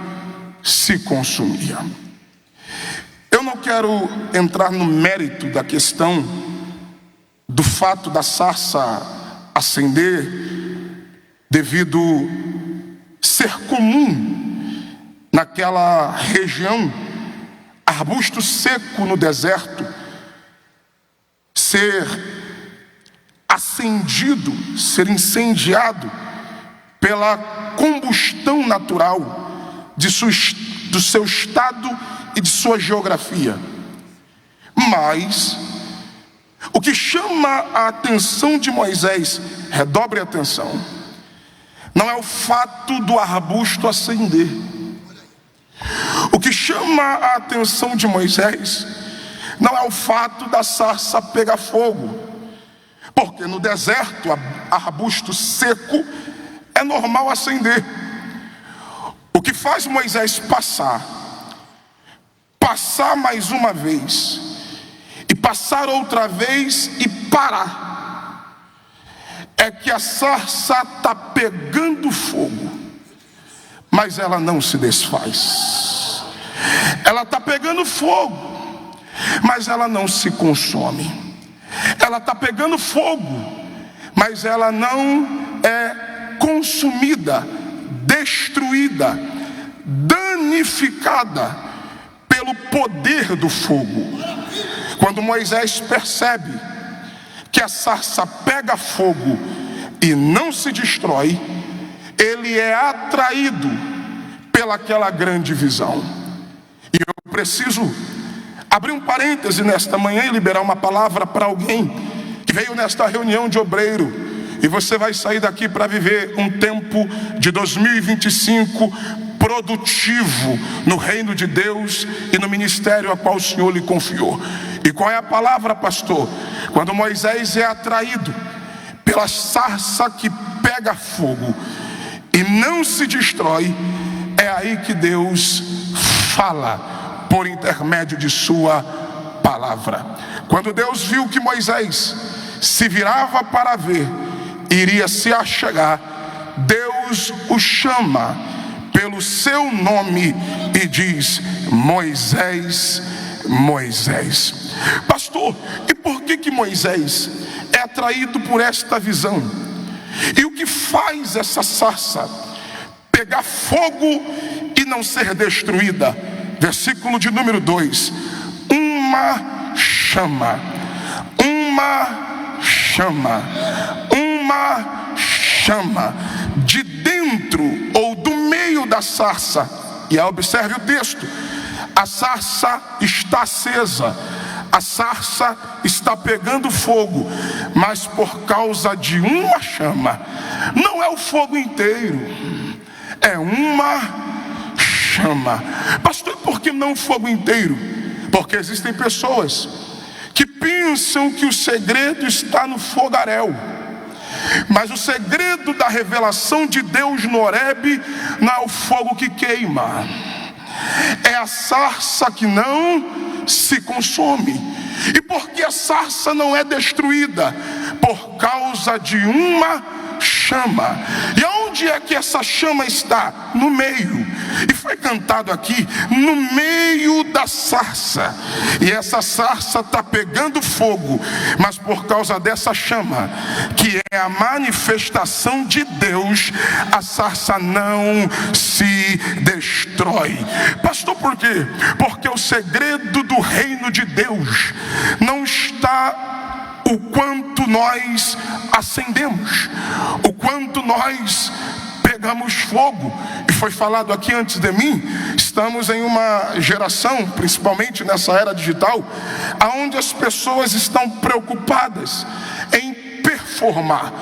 se consumia. Eu não quero entrar no mérito da questão do fato da sarça acender, devido ser comum naquela região, arbusto seco no deserto, ser acendido, ser incendiado pela combustão natural do seu estado e de sua geografia. Mas o que chama a atenção de Moisés, redobre a atenção, não é o fato do arbusto acender. O que chama a atenção de Moisés não é o fato da sarça pegar fogo, porque no deserto, arbusto seco, é normal acender. O que faz Moisés passar mais uma vez, e passar outra vez e parar, é que a sarça está pegando fogo, mas ela não se desfaz. Ela está pegando fogo, mas ela não se consome. Ela está pegando fogo, mas ela não é consumida, destruída, danificada pelo poder do fogo. Quando Moisés percebe que a sarça pega fogo e não se destrói, ele é atraído pelaquela grande visão. E eu preciso abrir um parêntese nesta manhã e liberar uma palavra para alguém que veio nesta reunião de obreiro, e você vai sair daqui para viver um tempo de 2025 produtivo no reino de Deus e no ministério a qual o Senhor lhe confiou. E qual é a palavra, pastor? Quando Moisés é atraído pela sarça que pega fogo e não se destrói, é aí que Deus fala por intermédio de sua palavra. Quando Deus viu que Moisés se virava para ver, iria se achegar, Deus o chama pelo seu nome e diz: Moisés, Moisés. Pastor, e por que Moisés é atraído por esta visão? E o que faz essa sarça pegar fogo e não ser destruída? Versículo de número 2: uma chama, uma chama, uma chama de dentro ou do meio da sarça. E aí observe o texto: a sarça está acesa, a sarça está pegando fogo, mas por causa de uma chama, não é o fogo inteiro, é uma chama. Pastor, por que não o fogo inteiro? Porque existem pessoas que pensam que o segredo está no fogaréu, mas o segredo da revelação de Deus no Horebe não é o fogo que queima, é a sarça que não se consome. E por que a sarça não é destruída? Por causa de uma chama. E onde é que essa chama está? No meio. E foi cantado aqui: no meio da sarça. E essa sarça está pegando fogo, mas por causa dessa chama, que é a manifestação de Deus, a sarça não se destrói. Pastor, por quê? Porque o segredo do reino de Deus não está o quanto nós acendemos, o quanto nós pegamos fogo. E foi falado aqui antes de mim, estamos em uma geração, principalmente nessa era digital, onde as pessoas estão preocupadas em performar.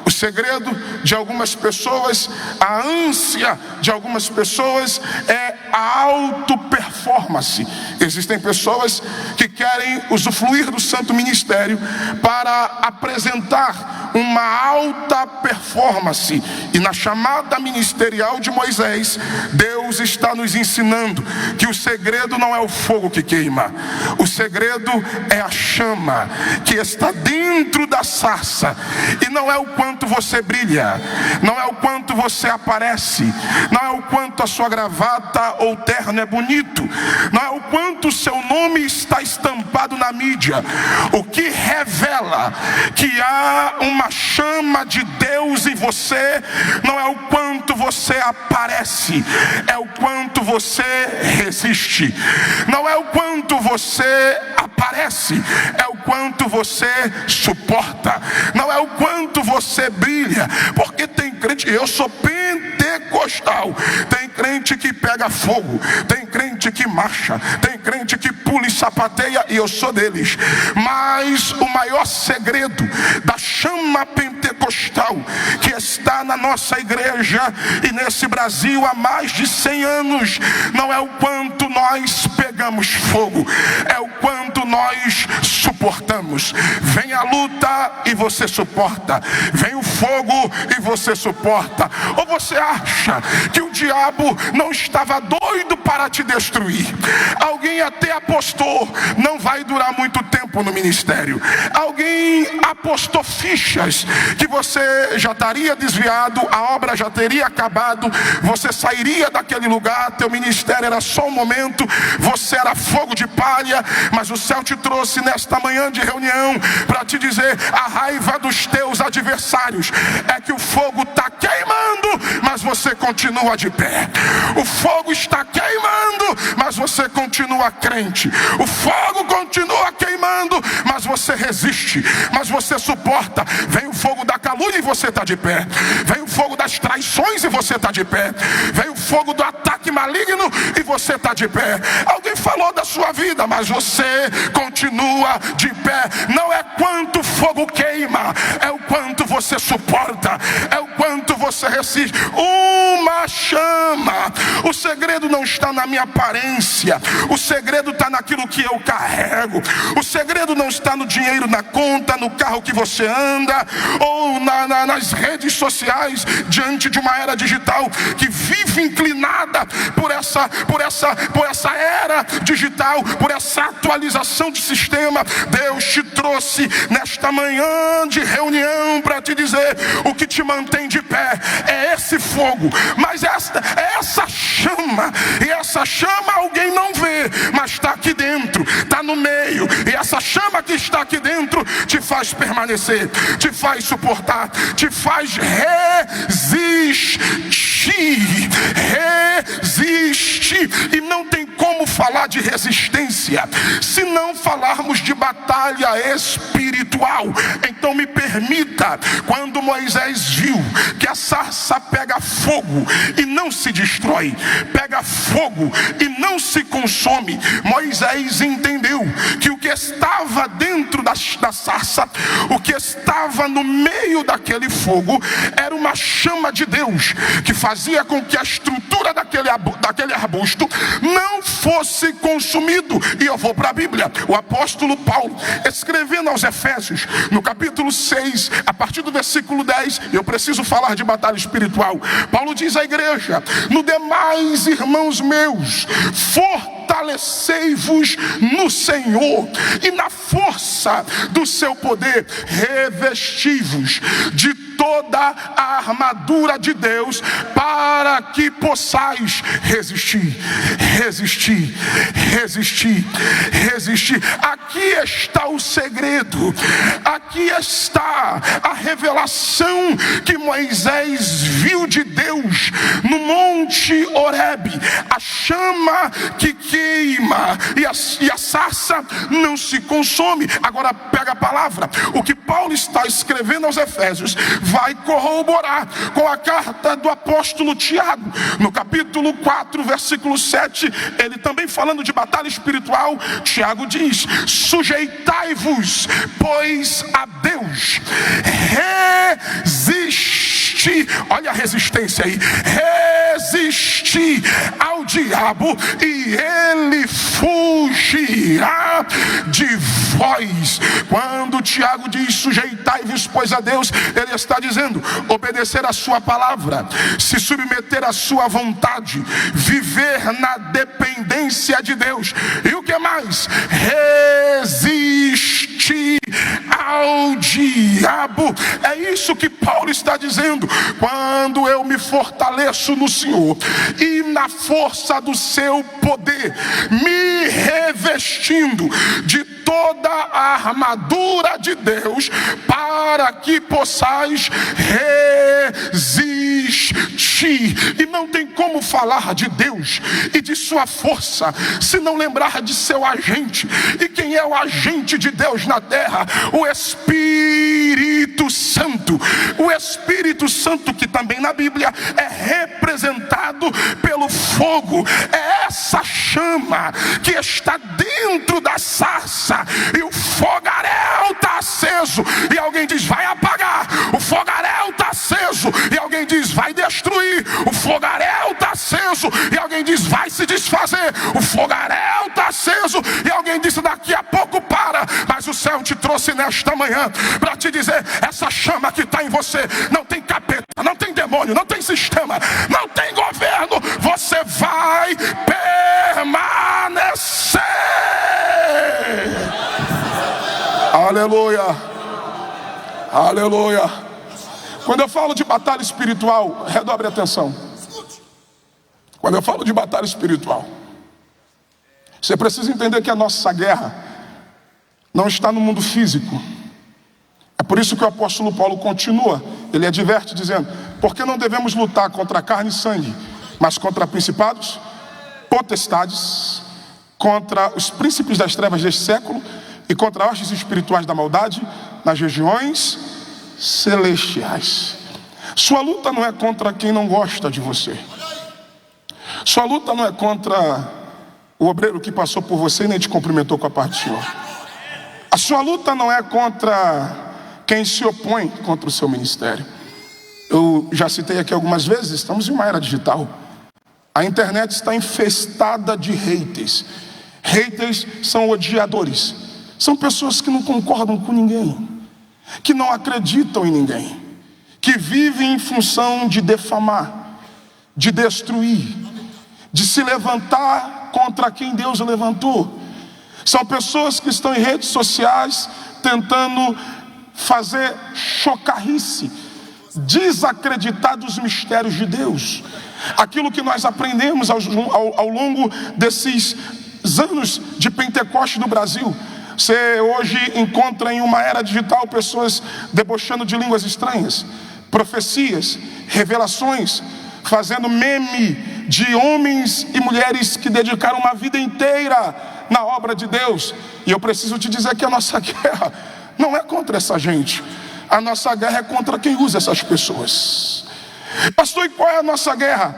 O segredo de algumas pessoas, a ânsia de algumas pessoas é a auto-performance. Existem pessoas que querem usufruir do santo ministério para apresentar uma alta performance. E na chamada ministerial de Moisés, Deus está nos ensinando que o segredo não é o fogo que queima. O segredo é a chama que está dentro da sarça. E não é o quanto você brilha, não é o quanto você aparece, não é o quanto a sua gravata ou terno é bonito, não é o quanto o seu nome está estampado na mídia. O que revela que há uma chama de Deus em você não é o quanto você aparece, é o quanto você resiste. Não é o quanto você aparece, é o quanto você suporta. Não é o quanto você brilha, porque tem crente, eu sou pentecostal, tem crente que pega fogo, tem crente que marcha, tem crente que pula e sapateia, e eu sou deles. Mas o maior segredo da chama pentecostal que está na nossa igreja e nesse Brasil há mais de 100 anos, não é o quanto nós pegamos fogo, é o quanto nós suportamos. Vem a luta e você suporta, vem o fogo e você suporta. Ou você acha que o diabo não estava doido para te destruir? Alguém até apostou, não vai durar muito tempo no ministério. Alguém apostou fichas que você já estaria desviado, a obra já teria acabado, você sairia daquele lugar, teu ministério era só um momento, você era fogo de palha. Mas o céu te trouxe nesta manhã de reunião para te dizer: a raiva dos teus adversários é que o fogo está queimando, mas você continua de pé. O fogo está queimando, mas você continua crente. O fogo continua queimando, mas você resiste, mas você suporta. Vem o fogo da calúnia e você está de pé. Vem o fogo das traições e você está de pé. Vem o fogo do ataque maligno e você está de pé. Alguém falou da sua vida, mas você continua de pé. Não é quanto fogo queima, é o quanto você suporta, é o quanto você resiste. Uma chama. O segredo não está na minha aparência, o segredo está naquilo que eu carrego. O segredo não está no dinheiro na conta, no carro que você anda, ou nas redes sociais, diante de uma era digital que vive inclinada por essa era digital, por essa atualização de sistema. Deus te trouxe nesta manhã de reunião para te dizer: o que te mantém de pé é esse fogo, mas essa chama, e essa chama alguém não vê, mas está aqui dentro, está no meio, e essa chama que está aqui dentro te faz permanecer, te faz suportar, te faz resistir. E não tem como falar de resistência se não falarmos de batalha espiritual. Então me permita, quando Moisés viu que a sarça pega fogo e não se destrói, pega fogo e não se consome, Moisés entendeu que o que estava dentro da sarça, o que estava no meio daquele fogo, era uma chama de Deus que fazia com que a estrutura daquele arbusto não fosse consumido. E eu vou para a Bíblia. O apóstolo Paulo, escrevendo aos Efésios, no capítulo 6, a partir do versículo 10, eu preciso falar de batalha espiritual. Paulo diz à igreja: no demais, irmãos meus, fortalecei-vos no Senhor e na força do seu poder, revesti-vos de toda a armadura de Deus, para que possais resistir. Aqui está o segredo, aqui está a revelação que Moisés viu de Deus no monte Horebe. A chama que queima e a sarça não se consome. Agora pega a palavra. O que Paulo está escrevendo aos Efésios vai corroborar com a carta do apóstolo Tiago. No capítulo 4, versículo 7, ele também falando de batalha espiritual, Tiago diz: sujeitai-vos, pois, a Deus, resiste, olha a resistência aí, resiste ao diabo e ele fugirá de vós. Quando Tiago diz sujeitai-vos, pois, a Deus, ele está dizendo obedecer a sua palavra, se submeter à sua vontade, viver na dependência de Deus. E o que mais? Resistir ao diabo. É isso que Paulo está dizendo. Quando eu me fortaleço no Senhor e na força do seu poder, me revestindo de toda a armadura de Deus, para que possais resistir. E não tem como falar de Deus e de sua força se não lembrar de seu agente. E quem é o agente de Deus na terra? O Espírito Santo. O Espírito Santo, que também na Bíblia é representado pelo fogo. É essa chama que está dentro da sarça, e o fogaréu está aceso, e alguém diz vai apagar. O fogaréu está aceso, e alguém diz vai destruir. O fogaréu está aceso, e alguém diz vai se desfazer. O fogaréu está aceso, e alguém diz daqui a pouco para. Mas o céu te trouxe nesta manhã para te dizer: essa chama que está em você não tem capeta, não tem demônio, não tem sistema, não tem governo. Você vai permanecer. Aleluia, aleluia. Quando eu falo de batalha espiritual, redobre a atenção. Quando eu falo de batalha espiritual, você precisa entender que a nossa guerra não está no mundo físico. É por isso que o apóstolo Paulo continua, ele adverte dizendo: porque não devemos lutar contra carne e sangue, mas contra principados, potestades, contra os príncipes das trevas deste século e contra hostes espirituais da maldade nas regiões celestiais. Sua luta não é contra quem não gosta de você. Sua luta não é contra o obreiro que passou por você e nem te cumprimentou com a parte do Senhor. A sua luta não é contra quem se opõe contra o seu ministério. Eu já citei aqui algumas vezes, estamos em uma era digital. A internet está infestada de haters. Haters são odiadores. São pessoas que não concordam com ninguém, que não acreditam em ninguém, que vivem em função de defamar, de destruir, de se levantar contra quem Deus levantou. São pessoas que estão em redes sociais tentando fazer chocarrice, desacreditar dos mistérios de Deus. Aquilo que nós aprendemos ao longo desses anos de Pentecostes no Brasil. Você hoje encontra em uma era digital pessoas debochando de línguas estranhas, profecias, revelações, fazendo meme de homens e mulheres que dedicaram uma vida inteira na obra de Deus. E eu preciso te dizer que a nossa guerra não é contra essa gente. A nossa guerra é contra quem usa essas pessoas. Pastor, e qual é a nossa guerra?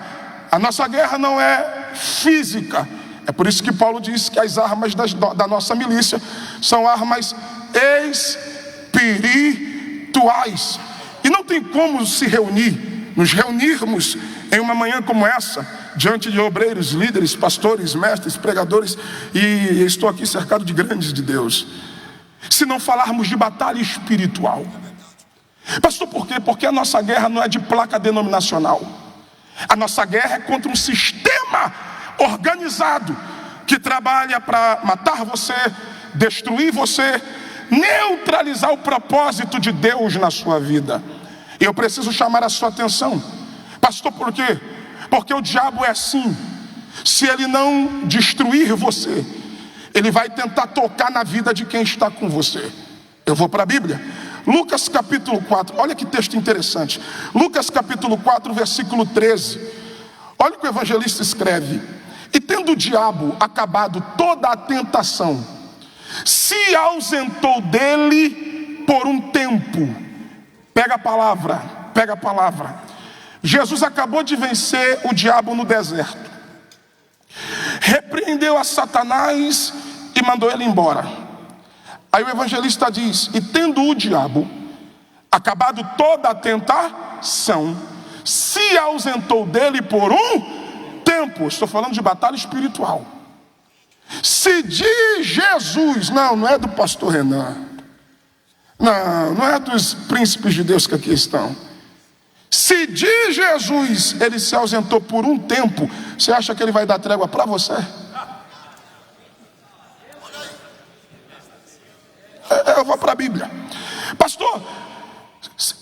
A nossa guerra não é física. É por isso que Paulo diz que as armas da nossa milícia são armas espirituais. E não tem como nos reunirmos em uma manhã como essa, diante de obreiros, líderes, pastores, mestres, pregadores, e estou aqui cercado de grandes de Deus, se não falarmos de batalha espiritual. Pastor, por quê? Porque a nossa guerra não é de placa denominacional. A nossa guerra é contra um sistema organizado que trabalha para matar você, destruir você, neutralizar o propósito de Deus na sua vida. E eu preciso chamar a sua atenção. Pastor, por quê? Porque o diabo é assim. Se ele não destruir você, ele vai tentar tocar na vida de quem está com você. Eu vou para a Bíblia. Lucas capítulo 4, olha que texto interessante. Lucas capítulo 4, versículo 13. Olha o que o evangelista escreve: e tendo tendo o diabo acabado toda a tentação, se ausentou dele por um tempo. Pega a palavra. Jesus acabou de vencer o diabo no deserto, repreendeu a Satanás e mandou ele embora. Aí o evangelista diz: e tendo o diabo acabado toda a tentação, se ausentou dele por um tempo. Estou falando de batalha espiritual. Se diz Jesus, não é do pastor Renan, não é dos príncipes de Deus que aqui estão. Se diz Jesus, ele se ausentou por um tempo, você acha que ele vai dar trégua para você? Eu vou para a Bíblia. Pastor,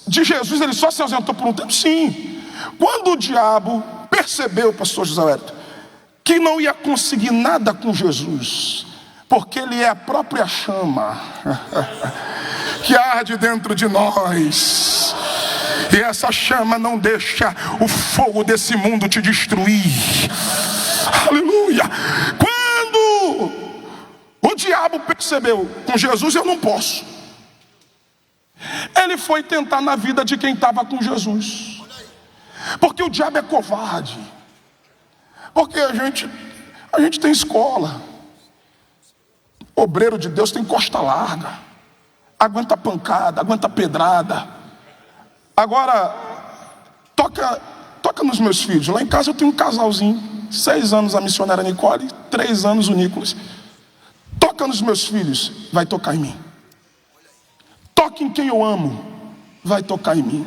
de Jesus ele só se ausentou por um tempo? Sim. Quando o diabo percebeu, pastor José Wellington, que não ia conseguir nada com Jesus, porque ele é a própria chama que arde dentro de nós, e essa chama não deixa o fogo desse mundo te destruir. Aleluia. Quando o diabo percebeu, com Jesus eu não posso, ele foi tentar na vida de quem estava com Jesus. Porque o diabo é covarde. Porque a gente tem escola. Obreiro de Deus tem costa larga, aguenta pancada, aguenta pedrada. Agora, toca nos meus filhos. Lá em casa eu tenho um casalzinho, 6 anos a missionária Nicole, 3 anos o Nicolas. Toca nos meus filhos, vai tocar em mim. Toca em quem eu amo, vai tocar em mim.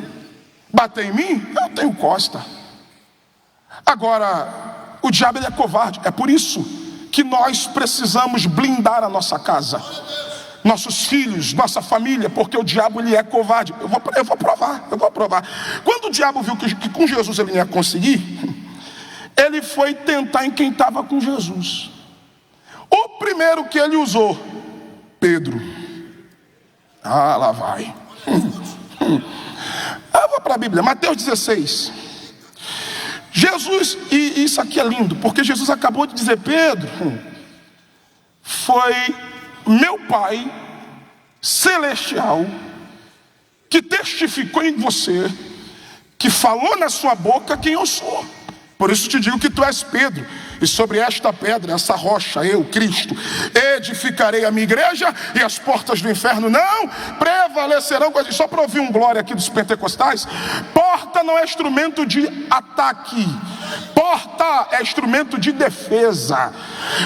Bater em mim, eu tenho costa. Agora, o diabo ele é covarde. É por isso que nós precisamos blindar a nossa casa, nossos filhos, nossa família, porque o diabo ele é covarde. Eu vou provar. Quando o diabo viu que com Jesus ele não ia conseguir, ele foi tentar em quem estava com Jesus. O primeiro que ele usou, Pedro. Ah, lá vai. Eu vou para a Bíblia, Mateus 16. Jesus, e isso aqui é lindo, porque Jesus acabou de dizer: Pedro, foi meu Pai celestial que testificou em você, que falou na sua boca quem eu sou. Por isso te digo que tu és Pedro, e sobre esta pedra, essa rocha, eu, Cristo, edificarei a minha igreja, e as portas do inferno não prevalecerão. Só para ouvir um glória aqui dos pentecostais: porta não é instrumento de ataque, porta é instrumento de defesa.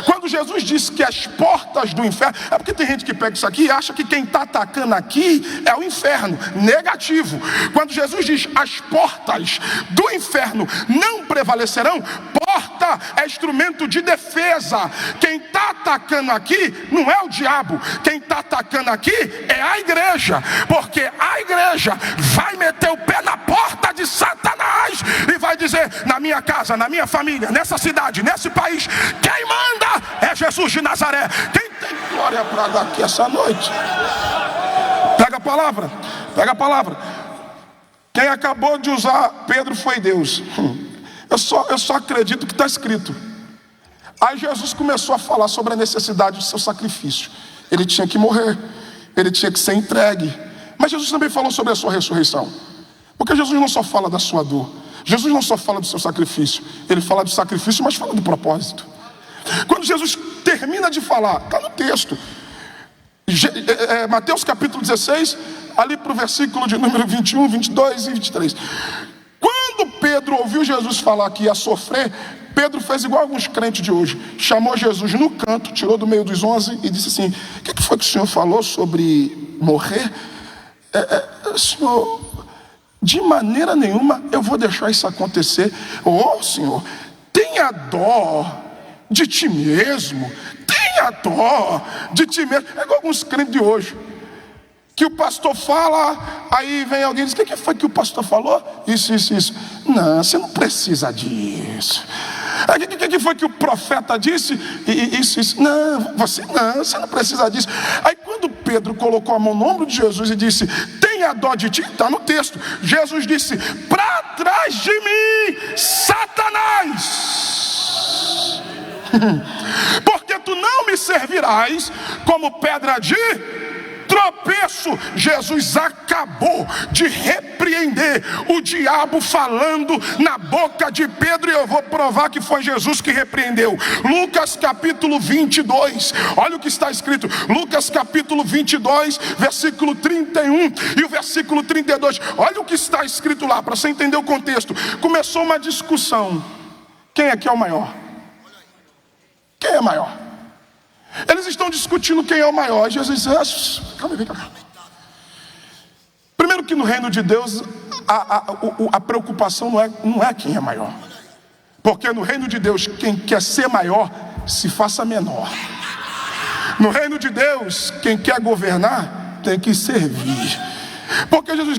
Quando Jesus disse que as portas do inferno, é porque tem gente que pega isso aqui e acha que quem está atacando aqui é o inferno. Negativo. Quando Jesus diz as portas do inferno não prevalecerão, porta é instrumento de defesa. Quem está atacando aqui não é o diabo, quem está atacando aqui é a igreja, porque a igreja vai meter o pé na porta de Satanás e vai dizer: na minha casa, na minha família, nessa cidade, nesse país, quem manda é Jesus de Nazaré. Quem tem glória para dar aqui essa noite? Pega a palavra. Quem acabou de usar Pedro foi Deus. Eu só acredito que está escrito. Aí Jesus começou a falar sobre a necessidade do seu sacrifício. Ele tinha que morrer, ele tinha que ser entregue. Mas Jesus também falou sobre a sua ressurreição. Porque Jesus não só fala da sua dor, Jesus não só fala do seu sacrifício, ele fala do sacrifício, mas fala do propósito. Quando Jesus termina de falar, está no texto, Mateus capítulo 16, ali para o versículo de número 21, 22 e 23. Quando Pedro ouviu Jesus falar que ia sofrer, Pedro fez igual alguns crentes de hoje. Chamou Jesus no canto, tirou do meio dos 11 e disse assim: o que foi que o senhor falou sobre morrer? Senhor, de maneira nenhuma eu vou deixar isso acontecer. Senhor, tenha dó de ti mesmo. Tenha dó de ti mesmo. É igual alguns crentes de hoje, que o pastor fala, aí vem alguém e diz: o que foi que o pastor falou? Isso. Não, você não precisa disso. Aí o que foi que o profeta disse? Isso. Não, você não precisa disso. Aí quando Pedro colocou a mão no ombro de Jesus e disse: tenha dó de ti, está no texto. Jesus disse: para trás de mim, Satanás. Porque tu não me servirás como pedra de tropeço. Jesus acabou de repreender o diabo falando na boca de Pedro, e eu vou provar que foi Jesus que repreendeu. Lucas capítulo 22, olha o que está escrito, Lucas capítulo 22, versículo 31 e o versículo 32, olha o que está escrito lá, para você entender o contexto. Começou uma discussão, quem aqui é o maior? Quem é maior? Eles estão discutindo quem é o maior. Jesus diz, calma aí, vem cá. Primeiro que no reino de Deus a preocupação não é quem é maior. Porque no reino de Deus quem quer ser maior se faça menor. No reino de Deus quem quer governar tem que servir. Porque Jesus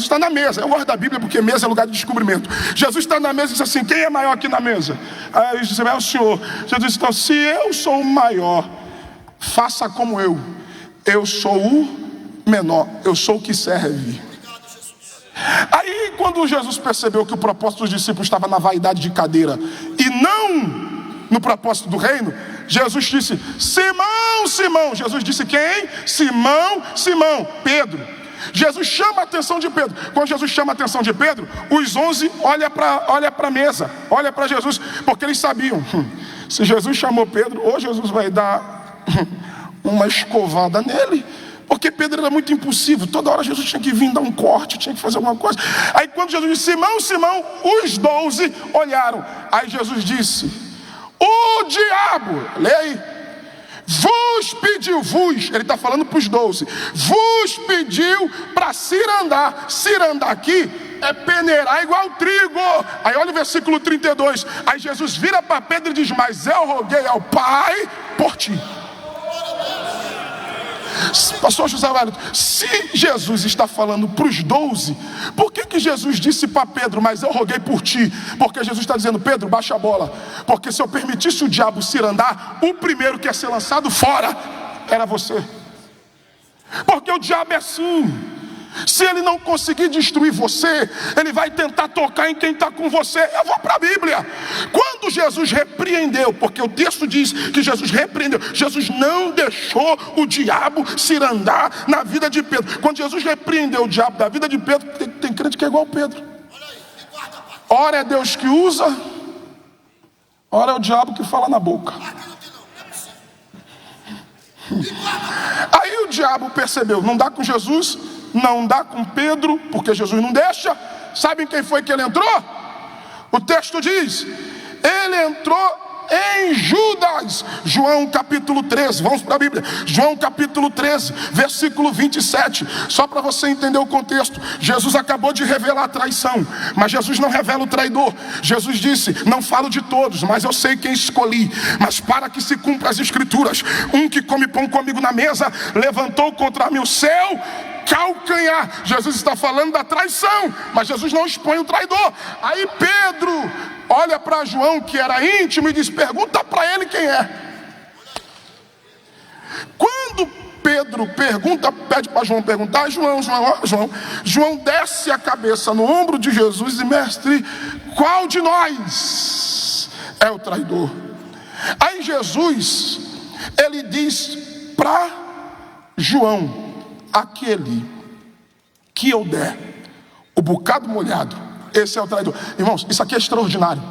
está na mesa. Eu gosto da Bíblia porque mesa é lugar de descobrimento. Jesus está na mesa e diz assim, quem é maior aqui na mesa? Aí ele diz, é o Senhor. Jesus diz, então, se eu sou o maior, faça como eu sou o menor, eu sou o que serve. Aí quando Jesus percebeu que o propósito dos discípulos estava na vaidade de cadeira e não no propósito do reino, Jesus disse, Simão, Simão. Jesus disse quem? Simão, Simão, Pedro. Jesus chama a atenção de Pedro. Quando Jesus chama a atenção de Pedro, os 11 olham para a mesa, olham para Jesus, porque eles sabiam, se Jesus chamou Pedro, ou Jesus vai dar uma escovada nele, porque Pedro era muito impulsivo, toda hora Jesus tinha que vir dar um corte, tinha que fazer alguma coisa. Aí quando Jesus disse, Simão, Simão, os 12 olharam. Aí Jesus disse, o diabo, leia aí, vos pediu, ele está falando para os 12, vos pediu para cirandar. Cirandar aqui é peneirar igual trigo. Aí olha o versículo 32, aí Jesus vira para Pedro e diz, mas eu roguei ao Pai por ti. Pastor José Wellington, se Jesus está falando para os 12, por que Jesus disse para Pedro, mas eu roguei por ti? Porque Jesus está dizendo, Pedro, baixa a bola, porque se eu permitisse o diabo cirandar, o primeiro que ia ser lançado fora era você. Porque o diabo é assim, se ele não conseguir destruir você, ele vai tentar tocar em quem está com você. Eu vou para a Bíblia. Quando Jesus repreendeu, porque o texto diz que Jesus repreendeu, Jesus não deixou o diabo cirandar na vida de Pedro. Quando Jesus repreendeu o diabo da vida de Pedro, tem crente que é igual Pedro. Ora é Deus que usa, ora é o diabo que fala na boca. Aí o diabo percebeu, não dá com Jesus, não dá com Pedro, porque Jesus não deixa. Sabem quem foi que ele entrou? O texto diz, ele entrou em Judas. João capítulo 13, vamos para a Bíblia, João capítulo 13, versículo 27, só para você entender o contexto. Jesus acabou de revelar a traição, mas Jesus não revela o traidor. Jesus disse, não falo de todos, mas eu sei quem escolhi, mas para que se cumpra as escrituras, um que come pão comigo na mesa, levantou contra mim o seu calcanhar. Jesus está falando da traição, mas Jesus não expõe o traidor. Aí Pedro olha para João, que era íntimo, e diz, pergunta para ele quem é. Quando Pedro pergunta, pede para João perguntar, João desce a cabeça no ombro de Jesus e diz, mestre, qual de nós é o traidor? Aí Jesus, ele diz para João, aquele que eu der o bocado molhado, esse é o traidor. Irmãos, isso aqui é extraordinário,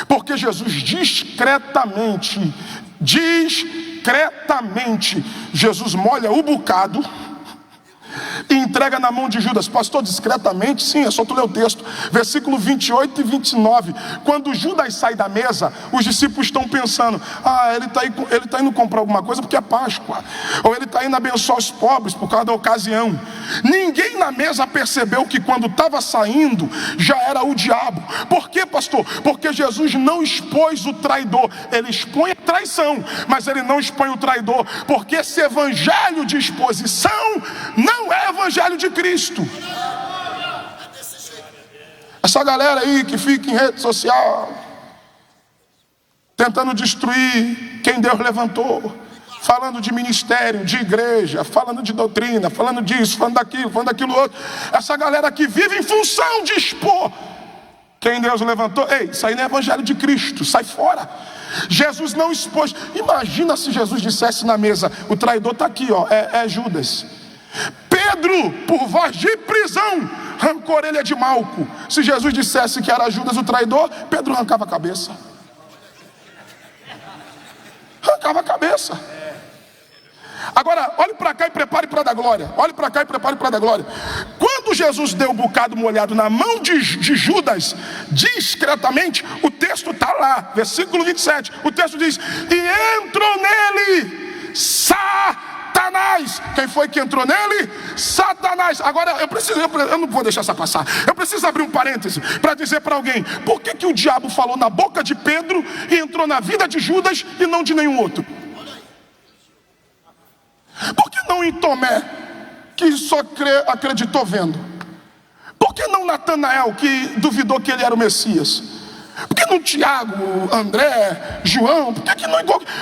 porque Jesus discretamente, Jesus molha o bocado e entrega na mão de Judas. Pastor, discretamente? Sim, é só tu ler o texto, versículo 28 e 29. Quando Judas sai da mesa, os discípulos estão pensando, ele está indo comprar alguma coisa porque é Páscoa, ou ele está indo abençoar os pobres por causa da ocasião. Ninguém na mesa percebeu que quando estava saindo já era o diabo. Por quê, pastor? Porque Jesus não expôs o traidor. Ele expõe a traição, mas ele não expõe o traidor, porque esse evangelho de exposição não é evangelho de Cristo. Essa galera aí que fica em rede social tentando destruir quem Deus levantou, falando de ministério, de igreja, falando de doutrina, falando disso, falando daquilo outro. Essa galera que vive em função de expor quem Deus levantou. Ei, isso aí não é evangelho de Cristo, sai fora. Jesus não expôs. Imagina se Jesus dissesse na mesa: o traidor está aqui, ó, é Judas. Pedro, por voz de prisão, arrancou a orelha de Malco. Se Jesus dissesse que era Judas o traidor, Pedro arrancava a cabeça. Arrancava a cabeça. Agora, olhe para cá e prepare para dar glória. Olhe para cá e prepare para dar glória. Quando Jesus deu o bocado molhado na mão de Judas, discretamente, o texto está lá, versículo 27. O texto diz: e entrou nele Satanás. Quem foi que entrou nele? Satanás. Agora, eu não vou deixar essa passar. Eu preciso abrir um parêntese para dizer para alguém: por que o diabo falou na boca de Pedro e entrou na vida de Judas e não de nenhum outro? Por que não em Tomé, que só acreditou vendo? Por que não Natanael, que duvidou que ele era o Messias? Por que não Tiago, André, João?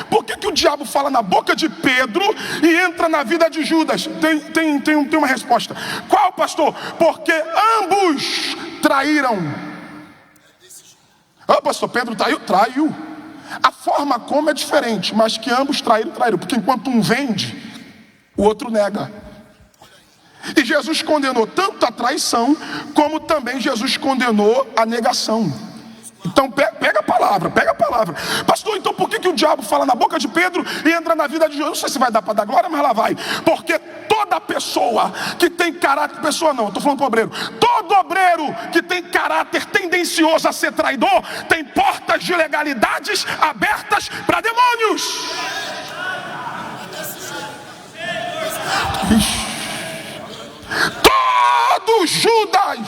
Por que o diabo fala na boca de Pedro e entra na vida de Judas? Tem uma resposta. Qual, pastor? Porque ambos traíram. Pastor, Pedro traiu. A forma como é diferente, mas que ambos traíram. Porque enquanto um vende, o outro nega. E Jesus condenou tanto a traição, como também Jesus condenou a negação. Então pega a palavra. Pastor, então por que o diabo fala na boca de Pedro e entra na vida de Jesus? Não sei se vai dar para dar glória, mas lá vai. Porque toda pessoa que tem caráter, pessoa não, estou falando para o obreiro. Todo obreiro que tem caráter tendencioso a ser traidor, tem portas de legalidades abertas para demônios. Todo Judas,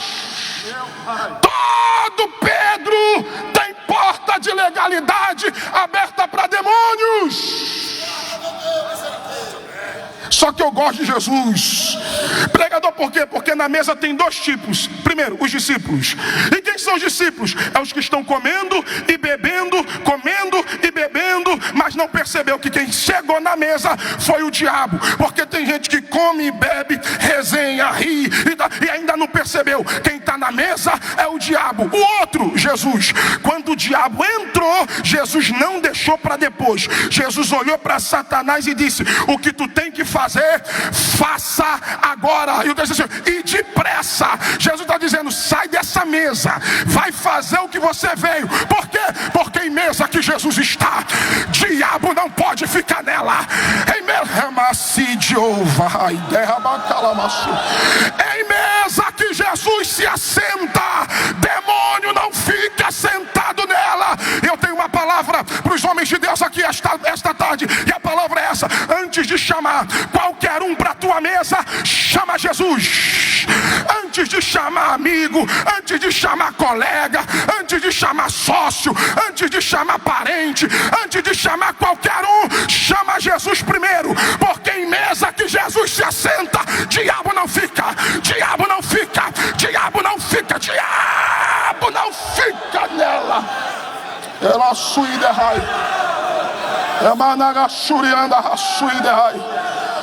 todo Pedro tem porta de legalidade aberta para demônios. Só que eu gosto de Jesus. Pregador, por quê? Porque na mesa tem dois tipos. Primeiro, os discípulos. E quem são os discípulos? É os que estão comendo e bebendo, mas não percebeu que quem chegou na mesa foi o diabo. Porque tem gente que come e bebe, resenha, ri e ainda não percebeu. Quem está na mesa é o diabo. O outro, Jesus. Quando o diabo entrou, Jesus não deixou para depois. Jesus olhou para Satanás e disse: o que tu tem que fazer, faça agora. E o texto diz assim: e depressa. Jesus está dizendo: sai dessa mesa, vai fazer o que você veio. Por quê? Porque em mesa que Jesus está, diabo não pode ficar nela. Em mesa que Jesus se assenta, demônio não fica sentado nela. Eu tenho uma palavra para os homens de Deus aqui esta tarde, e a palavra é essa: antes de chamar qualquer um para a tua mesa, chama Jesus. Antes de chamar amigo, antes de chamar colega, antes de chamar sócio, antes de chamar parente, antes de chamar qualquer um, chama Jesus primeiro. Porque em mesa que Jesus se assenta, diabo não fica, diabo não fica, diabo não fica, diabo não fica nela. Ela suiderrai.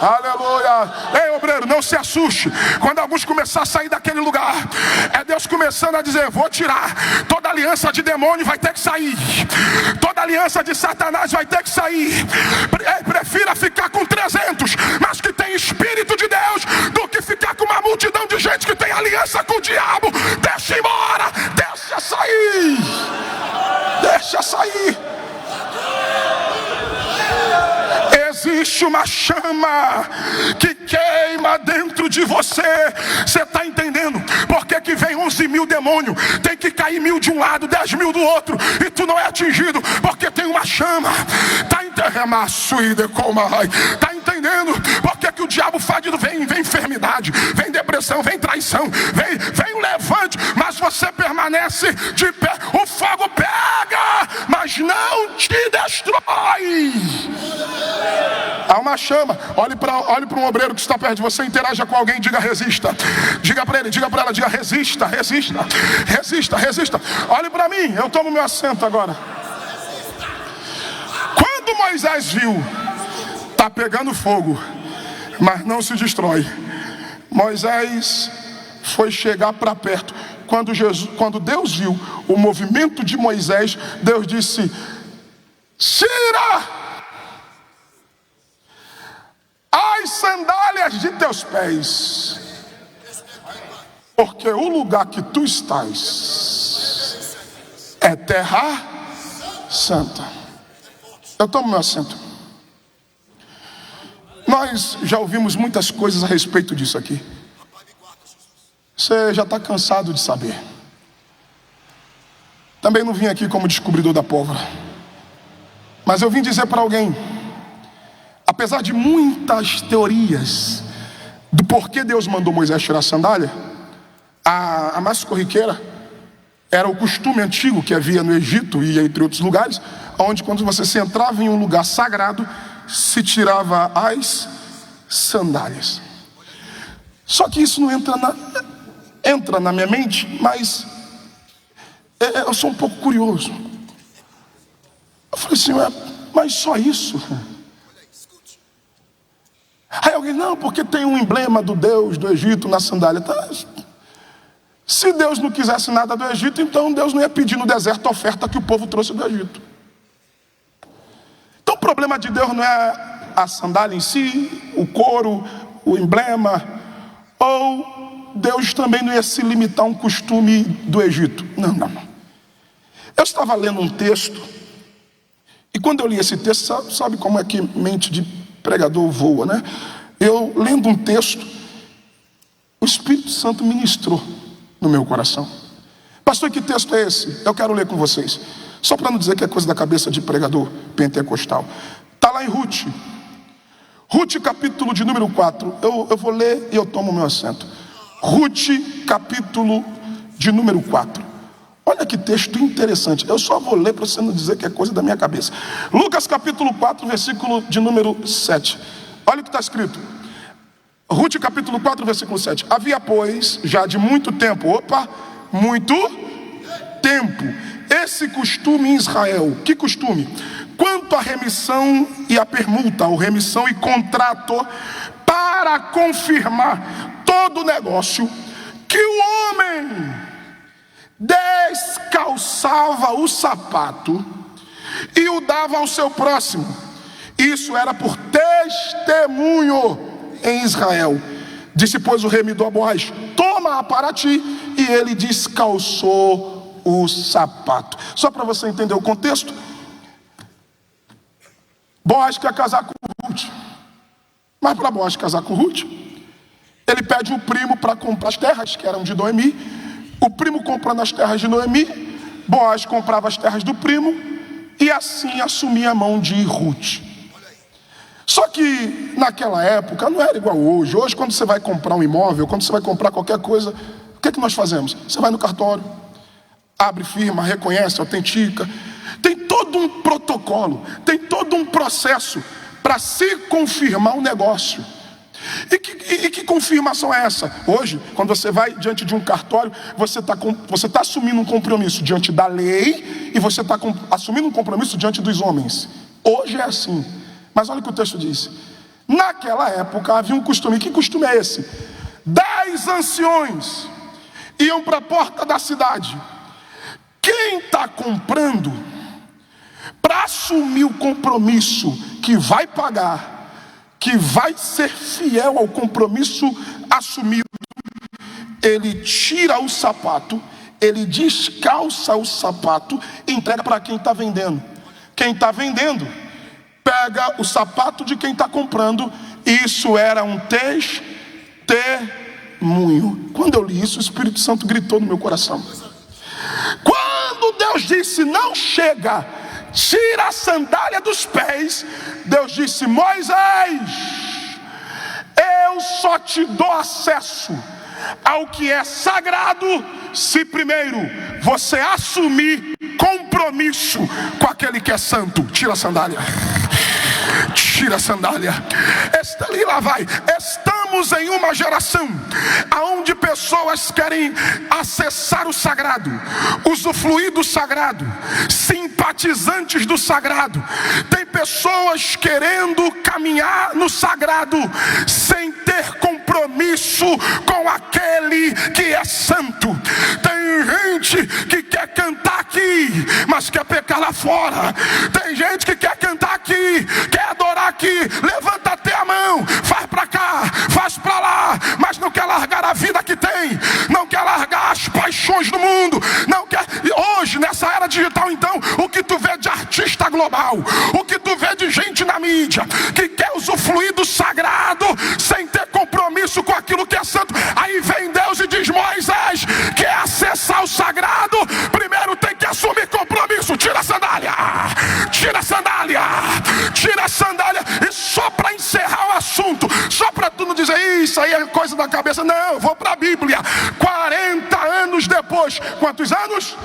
Aleluia. Ei, obreiro, não se assuste quando alguns começar a sair daquele lugar. É Deus começando a dizer: vou tirar. Toda aliança de demônio vai ter que sair. Toda aliança de Satanás vai ter que sair. Prefira ficar com 300, mas que tem Espírito de Deus, do que ficar com uma multidão de gente que tem aliança com o diabo. Deixa embora, deixa sair. Deixa sair. Existe uma chama que queima dentro de você. Você está entendendo? Por que vem 11 mil demônios? Tem que cair 1000 de um lado, 10 mil do outro, e tu não é atingido, porque tem uma chama. Está entendendo? Por que o diabo faz? Vem enfermidade, vem depressão, vem traição, vem um levante, mas você permanece de pé. O fogo pega, mas não te destrói. Há uma chama. Olhe para um obreiro que está perto de você, interaja com alguém, diga: resista. Diga para ele, diga para ela, diga: resista, resista, resista, resista. Olhe para mim, eu tomo meu assento agora. Quando Moisés viu, está pegando fogo, mas não se destrói, Moisés foi chegar para perto. Quando Deus viu o movimento de Moisés, Deus disse: tira as sandálias de teus pés, porque o lugar que tu estás é terra santa. Eu tomo meu assento. Nós já ouvimos muitas coisas a respeito disso aqui. Você já está cansado de saber. Também não vim aqui como descobridor da pólvora, mas eu vim dizer para alguém, apesar de muitas teorias do porquê Deus mandou Moisés tirar a sandália, a mais corriqueira era o costume antigo que havia no Egito e entre outros lugares, onde quando você se entrava em um lugar sagrado, se tirava as sandálias. Só que isso não entra na minha mente, mas eu sou um pouco curioso. Eu falei assim, mas só isso? Aí alguém, não, porque tem um emblema do Deus do Egito na sandália. Tá. Se Deus não quisesse nada do Egito, então Deus não ia pedir no deserto a oferta que o povo trouxe do Egito. Então o problema de Deus não é a sandália em si, o couro, o emblema, ou Deus também não ia se limitar a um costume do Egito. Não. Eu estava lendo um texto, e quando eu li esse texto, sabe como é que mente de pregador voa, né? Eu lendo um texto, o Espírito Santo ministrou no meu coração. Pastor, que texto é esse? Eu quero ler com vocês, só para não dizer que é coisa da cabeça de pregador pentecostal. Está lá em Ruth capítulo de número 4. Eu vou ler e eu tomo meu assento. Ruth capítulo de número 4. Olha que texto interessante. Eu só vou ler para você não dizer que é coisa da minha cabeça. Lucas capítulo 4, versículo de número 7. Olha o que está escrito. Ruth capítulo 4, versículo 7. Havia, pois, já de muito tempo, muito tempo, esse costume em Israel. Que costume? Quanto à remissão e à permuta, ou remissão e contrato, para confirmar todo o negócio, que o homem descalçava o sapato e o dava ao seu próximo. Isso era por testemunho em Israel. Disse, pois, o remidor a Boaz, toma para ti, e ele descalçou o sapato. Só para você entender o contexto, Boaz quer casar com Ruth, mas para Boaz casar com Ruth, ele pede o primo para comprar as terras que eram de Noemi. O primo comprando as terras de Noemi, Boaz comprava as terras do primo e assim assumia a mão de Ruth. Só que naquela época não era igual hoje. Hoje, quando você vai comprar um imóvel, quando você vai comprar qualquer coisa, o que nós fazemos? Você vai no cartório, abre firma, reconhece, autentica. Tem todo um protocolo, tem todo um processo para se confirmar um negócio. E que confirmação é essa? Hoje, quando você vai diante de um cartório, você está assumindo um compromisso diante da lei e você está assumindo um compromisso diante dos homens. Hoje é assim. Mas olha o que o texto diz. Naquela época havia um costume. Que costume é esse? 10 anciões iam para a porta da cidade. Quem está comprando, para assumir o compromisso que vai pagar, que vai ser fiel ao compromisso assumido, ele tira o sapato, ele descalça o sapato e entrega para quem está vendendo. Quem está vendendo pega o sapato de quem está comprando. Isso era um testemunho. Quando eu li isso, o Espírito Santo gritou no meu coração. Quando Deus disse, não chega, tira a sandália dos pés, Deus disse, Moisés, eu só te dou acesso ao que é sagrado se primeiro você assumir compromisso com aquele que é santo. Tira a sandália. Tira a sandália. E lá vai. Estamos em uma geração onde pessoas querem acessar o sagrado, usufruir do sagrado, simpatizantes do sagrado. Tem pessoas querendo caminhar no sagrado sem ter compromisso com aquele que é santo. Tem gente que quer cantar aqui aqui, mas quer pecar lá fora. Tem gente que quer cantar aqui, quer adorar aqui, levanta até a mão, faz pra cá, faz pra lá, mas não quer largar a vida que tem, não quer largar as paixões do mundo, não quer. Hoje, nessa era digital, então, o que tu vê de artista global, o que tu vê de gente na mídia que quer usufruir do sagrado sem ter compromisso com aquilo que é santo. Aí vem Deus e diz: Moisés, quer acessar o sagrado? Primeiro tem que assumir compromisso. Tira a sandália, tira a sandália, tira a sandália. E só para encerrar o assunto, só para tu não dizer isso aí é coisa da cabeça, não, eu vou para a Bíblia. 40 anos depois, quantos anos?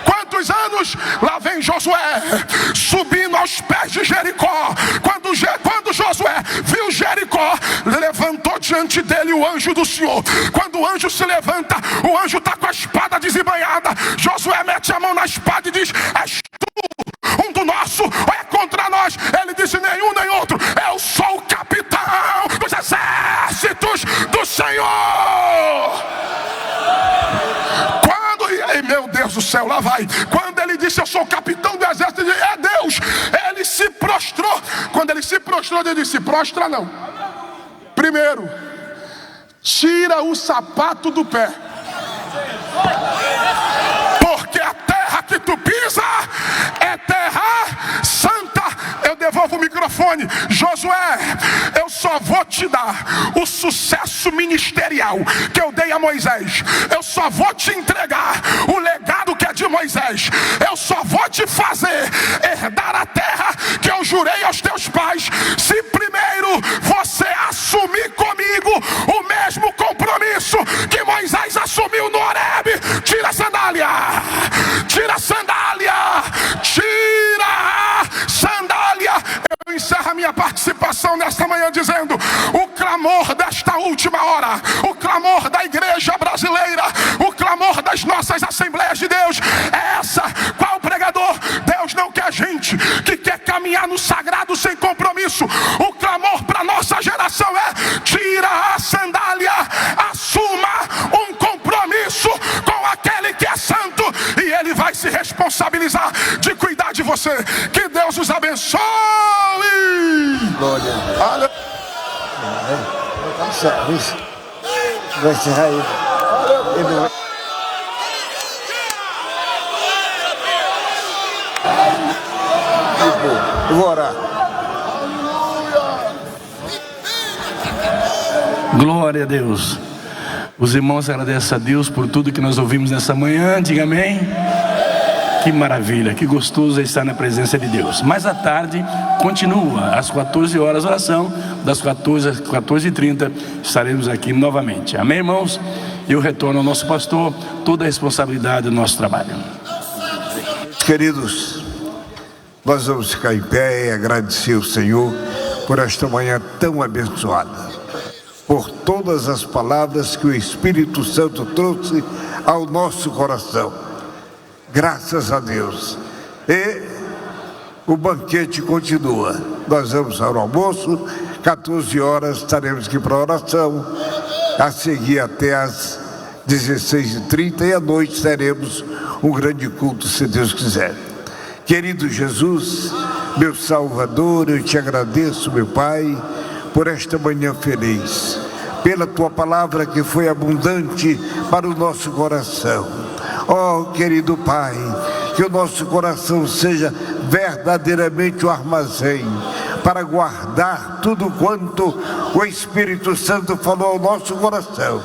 Quantos anos? Lá vem Josué subindo aos pés de Jericó. Quando Josué viu Jericó, levantou diante dele o anjo do Senhor. Quando o anjo se levanta, o anjo está com a espada desembainhada. Josué mete a mão na espada e diz: és tu um do nosso ou é contra nós? Ele disse: nenhum nem outro, eu sou o capitão dos exércitos do Senhor. Meu Deus do céu, lá vai. Quando ele disse: eu sou o capitão do exército, ele disse: é Deus. Ele se prostrou. Quando ele se prostrou, ele disse: prostra não. Primeiro, tira o sapato do pé, porque a terra que tu pisa é terra santa. Eu devolvo o microfone. Josué, eu só vou te dar o sucesso ministerial que eu dei a Moisés. Eu só vou te entregar o legado que é de Moisés. Eu só vou te fazer herdar a terra que eu jurei aos teus pais, se primeiro você assumir comigo o mesmo compromisso que Moisés assumiu no Horebe. Tira a sandália, tira a sandália, tira a sandália. Eu encerro a minha participação nesta manhã dizendo: o clamor desta última hora, o clamor da igreja brasileira, o clamor das nossas Assembleias de Deus é essa. Qual pregador? Deus não quer gente que quer caminhar no sagrado sem compromisso. O clamor para nossa geração é: tira a sandália, assuma um compromisso com aquele que é santo, e ele vai se responsabilizar de cuidar de você. Que Deus os abençoe. Glória. Aleluia. Vai encerrar aí. Eu vou orar. Glória a Deus. Os irmãos agradecem a Deus por tudo que nós ouvimos nessa manhã. Diga amém. Que maravilha, que gostoso é estar na presença de Deus. Mas à tarde continua, às 14 horas a oração, das 14 às 14h30 estaremos aqui novamente. Amém, irmãos? Eu retorno ao nosso pastor toda a responsabilidade do nosso trabalho. Queridos, nós vamos ficar em pé e agradecer ao Senhor por esta manhã tão abençoada, por todas as palavras que o Espírito Santo trouxe ao nosso coração. Graças a Deus. E o banquete continua. Nós vamos ao almoço, 14 horas estaremos aqui para a oração, a seguir até às 16h30, e à noite teremos um grande culto, se Deus quiser. Querido Jesus, meu Salvador, eu te agradeço, meu Pai, por esta manhã feliz, pela tua palavra que foi abundante para o nosso coração. Oh, querido Pai, que o nosso coração seja verdadeiramente um armazém para guardar tudo quanto o Espírito Santo falou ao nosso coração.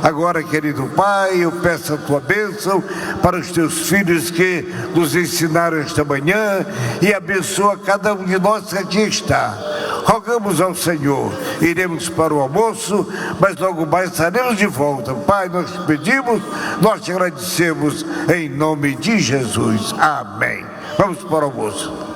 Agora, querido Pai, eu peço a tua bênção para os teus filhos que nos ensinaram esta manhã, e abençoa cada um de nós que aqui está. Rogamos ao Senhor, iremos para o almoço, mas logo mais estaremos de volta. Pai, nós te pedimos, nós te agradecemos em nome de Jesus. Amém. Vamos para o almoço.